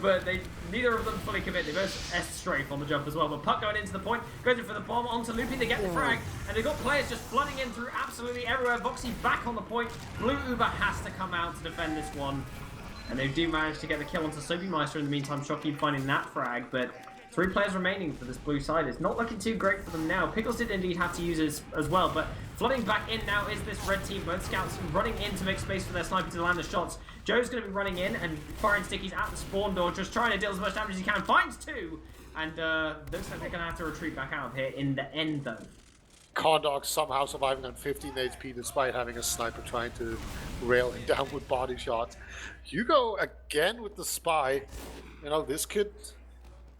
But neither of them fully commit. They both S-strafe on the jump as well. But Puck going into the point, goes in for the bomb onto Loopy. They get the frag, and they've got players just flooding in through absolutely everywhere. Boxy back on the point. Blue Uber has to come out to defend this one, and they do manage to get the kill onto Soapy Meister in the meantime. Shocky finding that frag, but 3 players remaining for this blue side. It's not looking too great for them now. Pickles did indeed have to use it as well, but flooding back in now is this red team. Both scouts running in to make space for their sniper to land the shots. Joe's going to be running in and firing stickies at the spawn door, just trying to deal as much damage as he can. Finds 2, and looks like they're going to have to retreat back out of here in the end, though. Condog somehow surviving on 15 HP despite having a sniper trying to rail him down with body shots. Hugo again with the spy. You know, this could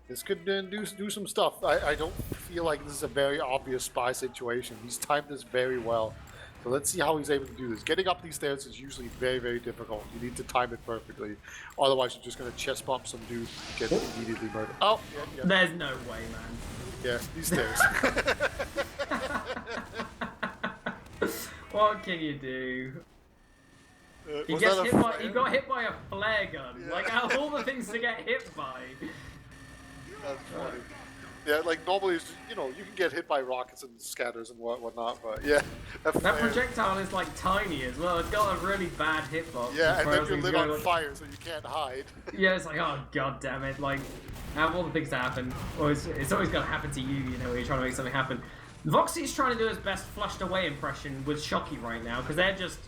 do some stuff. I don't feel like this is a very obvious spy situation. He's timed this very well. So let's see how he's able to do this. Getting up these stairs is usually very, very difficult. You need to time it perfectly. Otherwise, you're just going to chest bump some dude and get immediately murdered. Oh, yeah. There's no way, man. Yeah, these stairs. What can you do? He got hit by a flare gun. Yeah. Like, out of all the things to get hit by. That's funny. Yeah, like normally, you know, you can get hit by rockets and scatters and whatnot, but yeah. That projectile is like tiny as well. It's got a really bad hitbox. Yeah, and then you're lit on fire, so you can't hide. Yeah, it's like, oh god damn it! Like, out of all the things to happen, it's always gonna happen to you. You know, when you're trying to make something happen. Voxy's trying to do his best flushed away impression with Shocky right now because they're just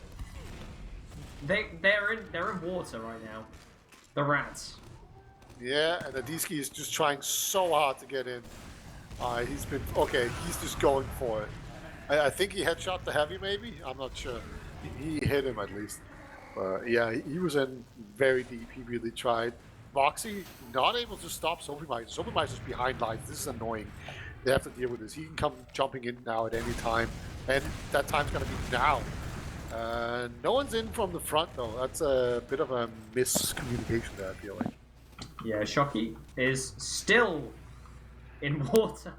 they're in water right now. The rats. Yeah, and Adiski is just trying so hard to get in. He's just going for it. I think he headshot the heavy, maybe? I'm not sure. He hit him at least. Yeah, he was in very deep. He really tried. Moxie not able to stop Sophie-Miser. Sophie-Miser's behind lines. This is annoying. They have to deal with this. He can come jumping in now at any time, and that time's going to be now. No one's in from the front though. That's a bit of a miscommunication there, I feel like. Yeah, Shocky is still in water.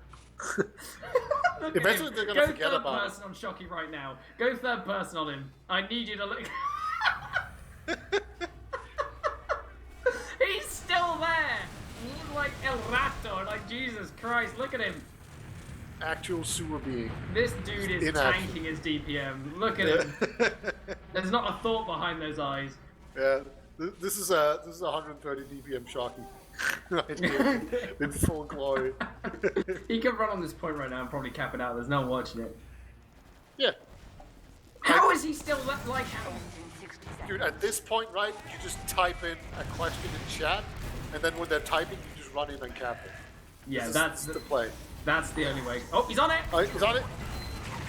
Eventually they're going to forget about it. Go third person on Shocky right now. Go third person on him. I need you to look. He's still there. He's like El Rato. Like, Jesus Christ, look at him. Actual sewer being. This dude is tanking his DPM. Look at him. There's not a thought behind those eyes. Yeah, this is a 130 DPM Shocky. Right here, in full glory. He could run on this point right now and probably cap it out. There's no one watching it. Yeah. How is he still like? Dude, at this point, right, you just type in a question in chat, and then when they're typing, you just run in and cap it. Yeah, that's the play. That's the only way. Oh, he's on it! Oh, he's on it?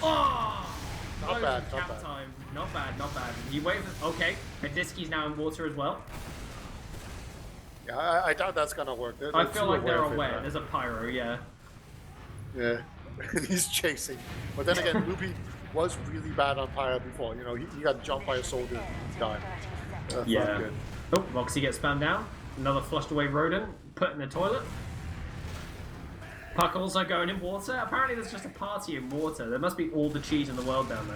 Oh! Not bad, not cap bad. time. Not bad, not bad. He waves. Okay, Hadiski's now in water as well. Yeah, I doubt that's gonna work. I feel like they're aware. There's a pyro, yeah. Yeah, and he's chasing. But then again, Loopy was really bad on pyro before. You know, he got jumped by a soldier and died. That's yeah. not good. Oh, Moxie gets spammed down. Another flushed away rodent put in the toilet. Puck also going in water. Apparently there's just a party in water. There must be all the cheese in the world down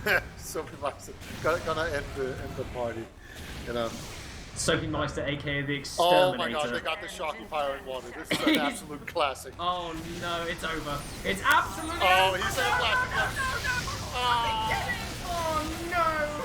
there. Sophie Meister gonna end the party. You know. Sophie Meister, aka the Exterminator. Oh my god, they got the Shocky Pyro in water. This is an absolute classic. Oh no, it's over. It's absolutely over. Oh, he's saying classic. Oh no!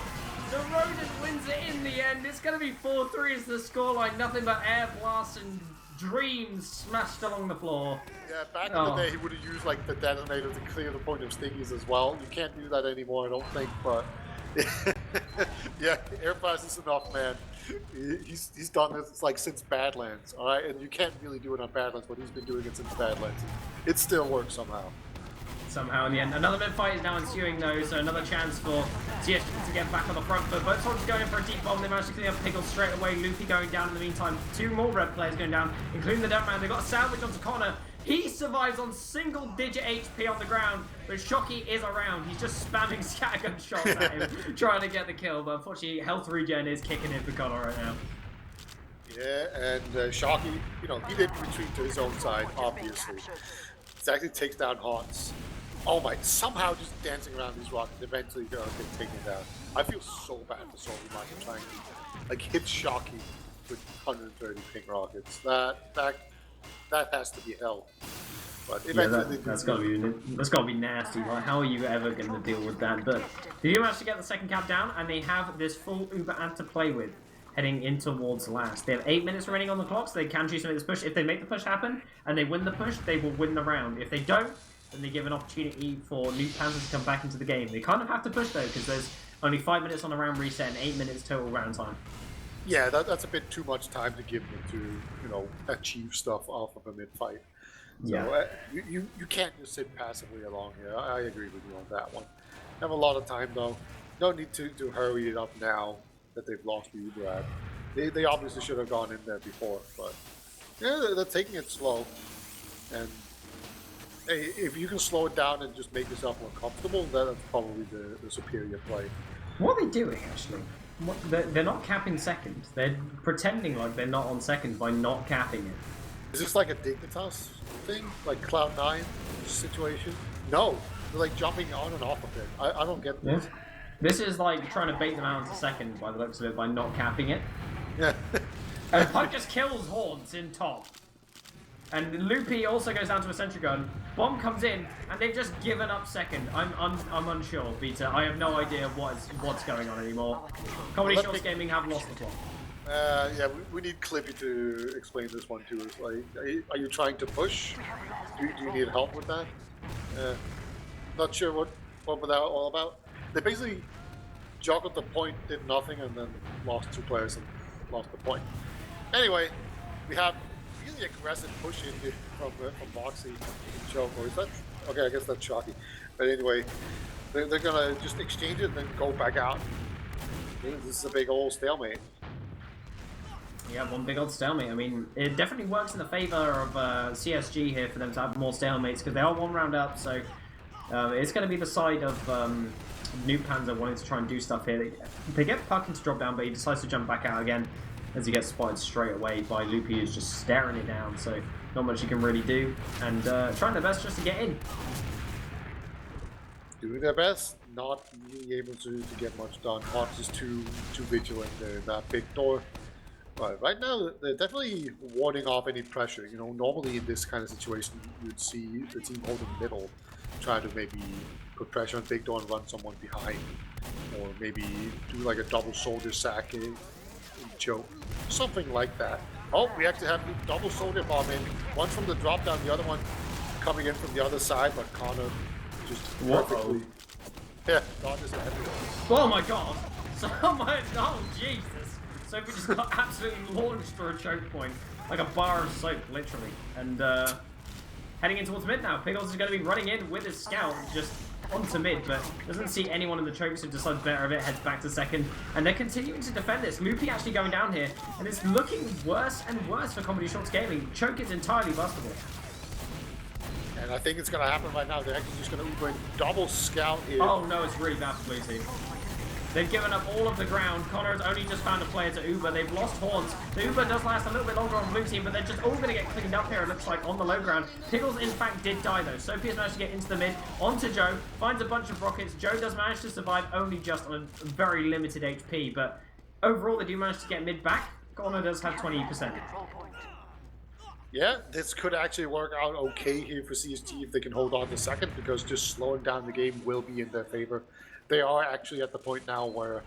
The rodent wins it in the end. It's going to be 4-3 is the scoreline. Nothing but air blasts and dreams smashed along the floor. Yeah, back in the day, he would have used like the detonator to clear the point of stingies as well. You can't do that anymore, I don't think, but yeah, air blast is enough, man. He's done this like since Badlands, all right, and you can't really do it on Badlands, but he's been doing it since Badlands. It still works somehow. Somehow in the end. Another mid-fight is now ensuing though, so another chance for CSG to get back on the front foot. Both soldiers going in for a deep bomb. They managed to clear up Pickle straight away. Loopy going down in the meantime. Two more red players going down, including the Duckman. They got a salvage onto Connor. He survives on single-digit HP on the ground, but Shocky is around. He's just spamming scattergun shots at him, trying to get the kill, but unfortunately health regen is kicking in for Connor right now. Yeah, and Shocky, you know, he didn't retreat to his own side, obviously. He actually takes down Haunts. Oh my, somehow just dancing around these rockets, eventually they'll get taken down. I feel so bad for Sophie Meister trying to like hit Shocky with 130 ping rockets. That has to be hell. But eventually that's gotta be nasty. Like, how are you ever going to deal with that? But they do manage to get the second cap down, and they have this full Uber ant to play with, heading in towards last. They have 8 minutes remaining on the clock, so they can choose to make this push. If they make the push happen and they win the push, they will win the round. If they don't, then they give an opportunity for NOOBPANZER to come back into the game. They kind of have to push though, because there's only 5 minutes on the round reset and 8 minutes total round time. Yeah, that's a bit too much time to give them to, you know, achieve stuff off of a mid-fight. So, Yeah. You can't just sit passively along here. I agree with you on that one. Have a lot of time though. No need to hurry it up now that they've lost the Uber ad. They obviously should have gone in there before, but yeah, they're taking it slow. And hey, if you can slow it down and just make yourself more comfortable, that's probably the superior play. What are they doing actually? They're not capping second. They're pretending like they're not on second by not capping it. Is this like a Dignitas thing? Like Cloud9 situation? No, they're like jumping on and off of it. I don't get this. Yeah. This is like trying to bait them out into second by the looks of it by not capping it. Yeah. And Puck just kills Hordes in top. And Loopy also goes down to a sentry gun. Bomb comes in, and they've just given up second. I'm unsure, Peter. I have no idea what's going on anymore. Comedy Shots Gaming have lost the plot. Yeah, we need Clippy to explain this one to us. Like, are you trying to push? Do you need help with that? Not sure what was that all about. They basically juggled the point, did nothing, and then lost 2 players and lost the point. Anyway, we have really aggressive push in here from Moxie and Choco. Is that okay? I guess that's Shocky. But anyway, they're gonna just exchange it and then go back out. This is a big old stalemate. Yeah, one big old stalemate. I mean, it definitely works in the favor of CSG here for them to have more stalemates because they are one round up. So it's going to be the side of NOOBPANZER wanting to try and do stuff here. They get Puck into drop down, but he decides to jump back out again as he gets spotted straight away by Loopy, who's just staring it down. So not much he can really do, and trying their best just to get in. Doing their best, not being able to get much done. Hawks is too vigilant in that big door. But right now, they're definitely warding off any pressure. You know, normally in this kind of situation, you'd see the team holding middle, trying to maybe put pressure on big door and run someone behind, or maybe do like a double shoulder sack in choke, something like that. Oh, we actually have a double shoulder bomb in. One from the drop down, the other one coming in from the other side, but Connor just perfectly. Yeah, dodges everyone. Oh my god! Oh Jesus! Sophie just got absolutely launched for a choke point, like a bar of soap, literally. And heading in towards mid now. Pickles is going to be running in with his scout just onto mid, but doesn't see anyone in the choke, so decides better of it, heads back to second. And they're continuing to defend this. Loopy actually going down here, and it's looking worse and worse for Comedy Shorts Gaming. Choke is entirely bustable. And I think it's going to happen right now. They're actually just going to Uber and double scout here. Oh no, it's really bad for Blue Team. They've given up all of the ground. Connor's only just found a player to Uber. They've lost Horns. The Uber does last a little bit longer on Blue Team, but they're just all going to get cleaned up here, it looks like, on the low ground. Pickles, in fact, did die, though. Sophie has managed to get into the mid, onto Joe, finds a bunch of rockets. Joe does manage to survive, only just on a very limited HP, but overall, they do manage to get mid back. Connor does have 20%. Yeah, this could actually work out okay here for CSG if they can hold on to second, because just slowing down the game will be in their favor. They are actually at the point now where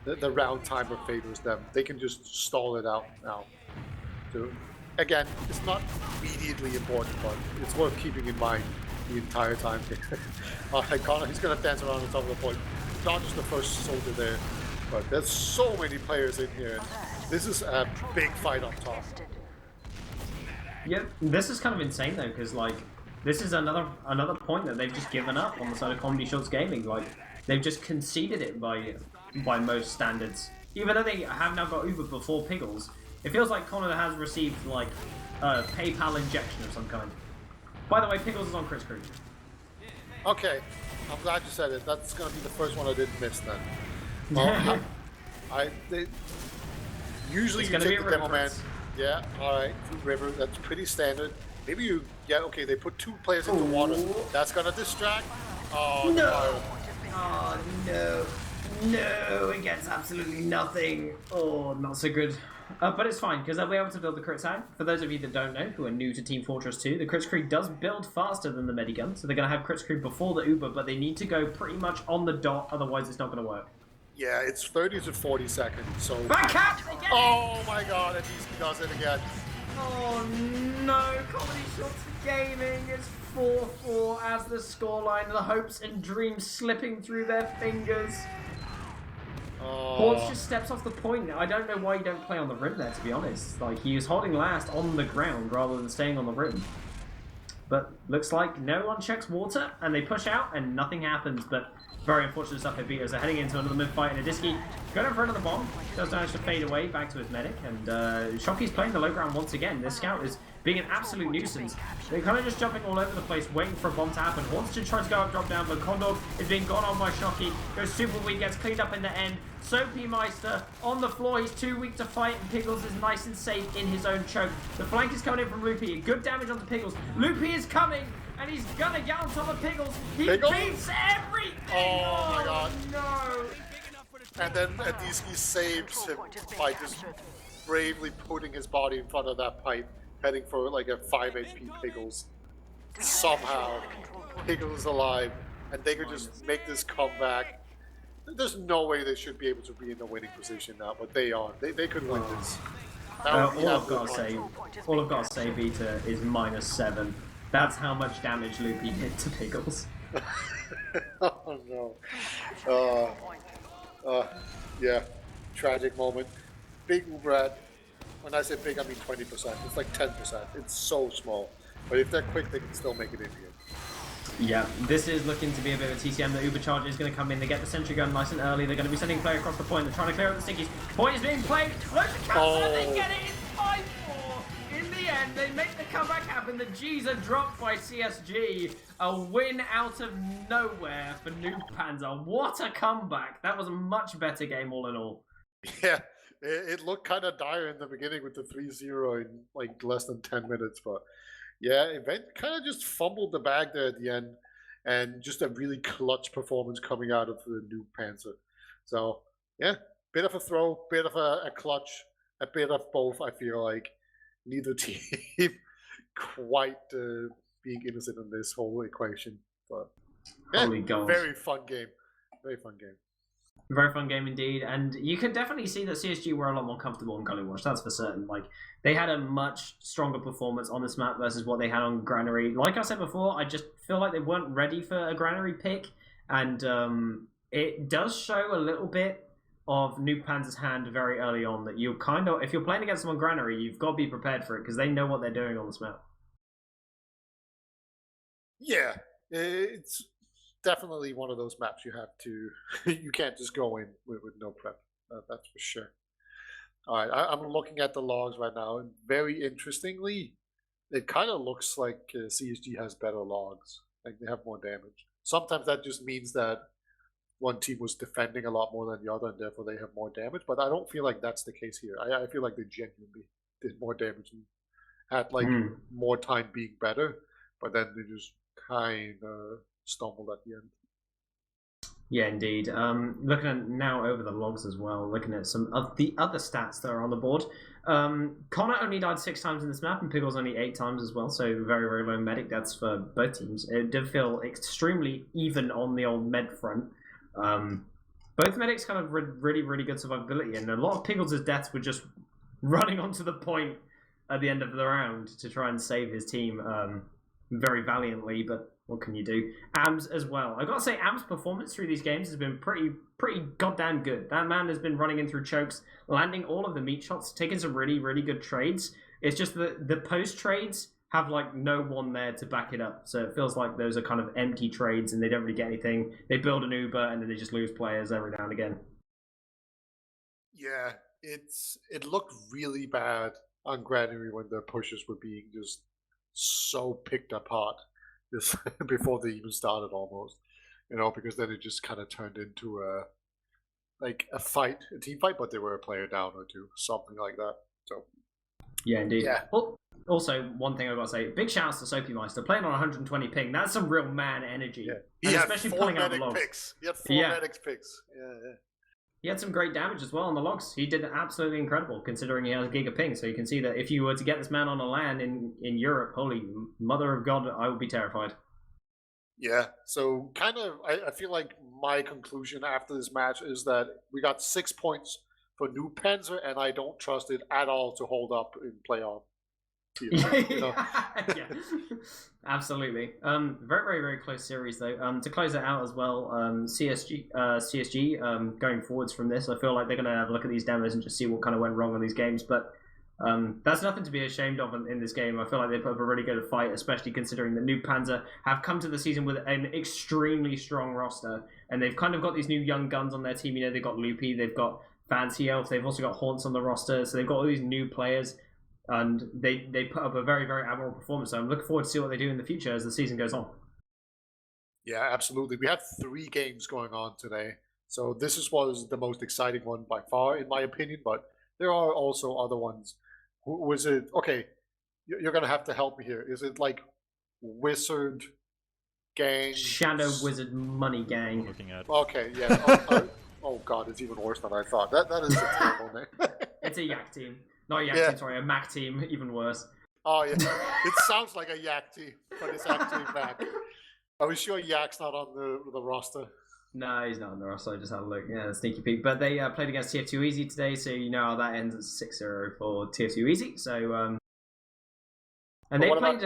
the round timer favors them. They can just stall it out now. So, again, it's not immediately important, but it's worth keeping in mind the entire time. Connor, he's going to dance around the top of the point. Dodges the first soldier there, but there's so many players in here. This is a big fight up top. Yep, this is kind of insane though, because like this is another point that they've just given up on the side of Comedy Shorts Gaming. Like they've just conceded it by most standards. Even though they have now got Uber before Piggles, it feels like Connor has received like a PayPal injection of some kind. By the way, Piggles is on Chris Crew. Okay, I'm glad you said it. That's gonna be the first one I didn't miss then. Well, usually you take the demo man. Yeah, alright, river, that's pretty standard. Maybe you, yeah, okay, they put two players into water. That's gonna distract. Oh, no. Oh, no. No, it gets absolutely nothing. Oh, not so good. But it's fine, because they'll be able to build the crit time. For those of you that don't know, who are new to Team Fortress 2, the crit screen does build faster than the Medigun, so they're going to have crit screen before the Uber, but they need to go pretty much on the dot, otherwise it's not going to work. Yeah, it's 30 to 40 seconds, so... Back up! Oh my god, and he does it again. Oh no, Comedy Shorts Gaming is 4-4 as the scoreline. The hopes and dreams slipping through their fingers. Horns just steps off the point. I don't know why you don't play on the rim there, to be honest. Like, he was holding last on the ground rather than staying on the rim. But looks like no one checks water, and they push out, and nothing happens. But very unfortunate stuff here, beaters. They're heading into another mid-fight, and Adiski going in for another bomb. Does manage to fade away back to his medic, and Shockey's playing the low ground once again. This scout is being an absolute nuisance. They're kind of just jumping all over the place, waiting for a bomb to happen. Horns should try to go up, drop down, but Condor is being gone on by Shockey. Goes super weak, gets cleaned up in the end. Soapy Meister on the floor. He's too weak to fight, and Piggles is nice and safe in his own choke. The flank is coming in from Loopy. Good damage onto Piggles. Loopy is coming, and he's gonna get on top of Piggles. He beats everything! Oh my god. No! And then Adiski saves him by just bravely putting his body in front of that pipe, heading for like a 5 HP Piggles. Somehow, Piggles is alive, and they could just make this comeback. There's no way they should be able to be in the winning position now, but they are. They could win this. All I've got to say, Vita, is -7. That's how much damage Loopy did to Piggles. Oh no. Yeah. Tragic moment. Big Uber. When I say big, I mean 20%. It's like 10%. It's so small. But if they're quick, they can still make it in here. Yeah, this is looking to be a bit of a TCM. The Uber Charger is going to come in. They get the sentry gun nice and early. They're going to be sending a player across the point. They're trying to clear out the stickies. Point is being played. Loads of counter. They get it in 5-4. In the end, they make the comeback happen. The G's are dropped by CSG. A win out of nowhere for NOOBPANZER. What a comeback. That was a much better game all in all. Yeah, it looked kind of dire in the beginning with the 3-0 in like less than 10 minutes, but yeah, Event kind of just fumbled the bag there at the end, and just a really clutch performance coming out of the NOOBPANZER. So yeah, bit of a throw, bit of a clutch, a bit of both. I feel like neither team quite being innocent in this whole equation, but yeah, Holy goals. very fun game, very fun game. Very fun game indeed, and you can definitely see that CSG were a lot more comfortable in Gullywash, that's for certain. Like, they had a much stronger performance on this map versus what they had on Granary. Like I said before, I just feel like they weren't ready for a Granary pick, and it does show a little bit of NOOBPANZER's hand very early on, that you kind of, if you're playing against them on Granary, you've got to be prepared for it, because they know what they're doing on this map. Yeah, it's definitely one of those maps you have to, you can't just go in with no prep. That's for sure. All right, I'm looking at the logs right now, and very interestingly, it kind of looks like CSG has better logs. Like they have more damage. Sometimes that just means that one team was defending a lot more than the other, and therefore they have more damage. But I don't feel like that's the case here. I feel like they genuinely did more damage and had like more time being better, but then they just kind of stumbled at the end. Yeah, indeed. Looking at now over the logs as well, looking at some of the other stats that are on the board. Connor only died 6 times in this map, and Pickles only 8 times as well, so very, very low medic deaths for both teams. It did feel extremely even on the old med front. Both medics kind of really, really good survivability, and a lot of Pickles' deaths were just running onto the point at the end of the round to try and save his team very valiantly, but what can you do? Ams as well. I gotta say, Ams' performance through these games has been pretty goddamn good. That man has been running in through chokes, landing all of the meat shots, taking some really, really good trades. It's just that the post trades have like no one there to back it up. So it feels like those are kind of empty trades and they don't really get anything. They build an Uber and then they just lose players every now and again. Yeah, it looked really bad on Granary when their pushes were being just so picked apart just before they even started almost, you know, because then it just kind of turned into a fight, a team fight, but they were a player down or two, something like that. So yeah, indeed. Yeah. Well, also, one thing I've got to say, big shouts to Soapy Meister, playing on 120 ping. That's some real man energy. Yeah. And He had especially 4 pulling out the medic logs. picks. He had 4 Yeah. medics picks. Yeah. He had some great damage as well on the logs. He did absolutely incredible, considering he has a giga ping. So you can see that if you were to get this man on a LAN in Europe, holy mother of God, I would be terrified. Yeah, so kind of, I feel like my conclusion after this match is that we got 6 points for NOOBPANZER, and I don't trust it at all to hold up in playoff. You know? Yeah, absolutely. Very, very, very close series though. To close it out as well, CSG going forwards from this, I feel like they're going to have a look at these demos and just see what kind of went wrong on these games. But that's nothing to be ashamed of in this game. I feel like they put up a really good fight, especially considering that NOOBPANZER have come to the season with an extremely strong roster, and they've kind of got these new young guns on their team. You know, they've got Loopy, they've got Fancy Elf, they've also got Haunts on the roster, so they've got all these new players. And they put up a very, very admirable performance. So I'm looking forward to see what they do in the future as the season goes on. Yeah, absolutely. We had 3 games going on today. So this was the most exciting one by far, in my opinion. But there are also other ones. Was it... Okay, you're going to have to help me here. Is it like Wizard Gang? Shadow Wizard Money Gang. Looking at. Okay, yeah. Oh, God, it's even worse than I thought. That is a terrible name. It's a Yak team. Not a Yak team, sorry, a Mac team, even worse. Oh, yeah. It sounds like a Yak team, but it's actually Mac. Are we sure Yak's not on the roster? No, he's not on the roster. I just had a look. Yeah, sneaky peek. But they played against TF2 Easy today, so you know how that ends at 6-0 for TF2 Easy. So, and they played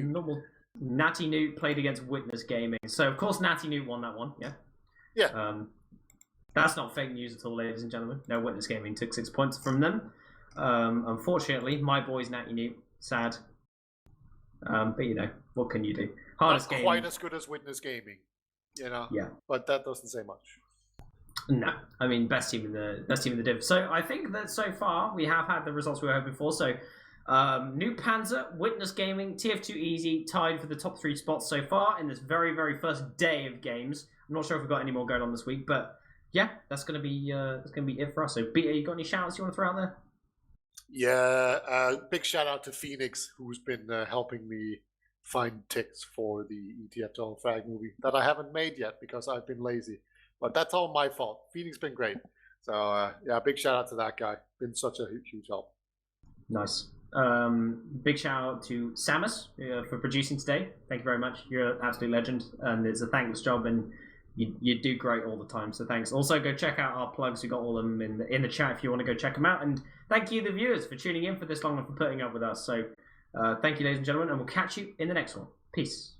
normal. Natty Newt played against Witness Gaming. So, of course, Natty Newt won that one, yeah? Yeah. That's not fake news at all, ladies and gentlemen. No, Witness Gaming took 6 points from them. Unfortunately, my boy's Natty Newt. Sad. But, you know, what can you do? Hardest Not game. quite as good as Witness Gaming, you know. Yeah. But that doesn't say much. No, I mean best team in the div. So I think that so far we have had the results we were hoping for. So NOOBPANZER, Witness Gaming, TF2 Easy tied for the top 3 spots so far in this very first day of games. I'm not sure if we've got any more going on this week, but yeah, that's gonna be it for us. So Beta, you got any shout outs you want to throw out there? Yeah, big shout out to Phoenix, who's been helping me find ticks for the ETF2L frag movie that I haven't made yet because I've been lazy. But that's all my fault. Phoenix been great. So yeah, big shout out to that guy. Been such a huge help. Nice. Big shout out to Samus for producing today. Thank you very much. You're an absolute legend, and it's a thankless job, and you do great all the time. So thanks. Also, go check out our plugs. We got all of them in the chat if you want to go check them out. And thank you, the viewers, for tuning in for this long and for putting up with us. So thank you, ladies and gentlemen, and we'll catch you in the next one. Peace.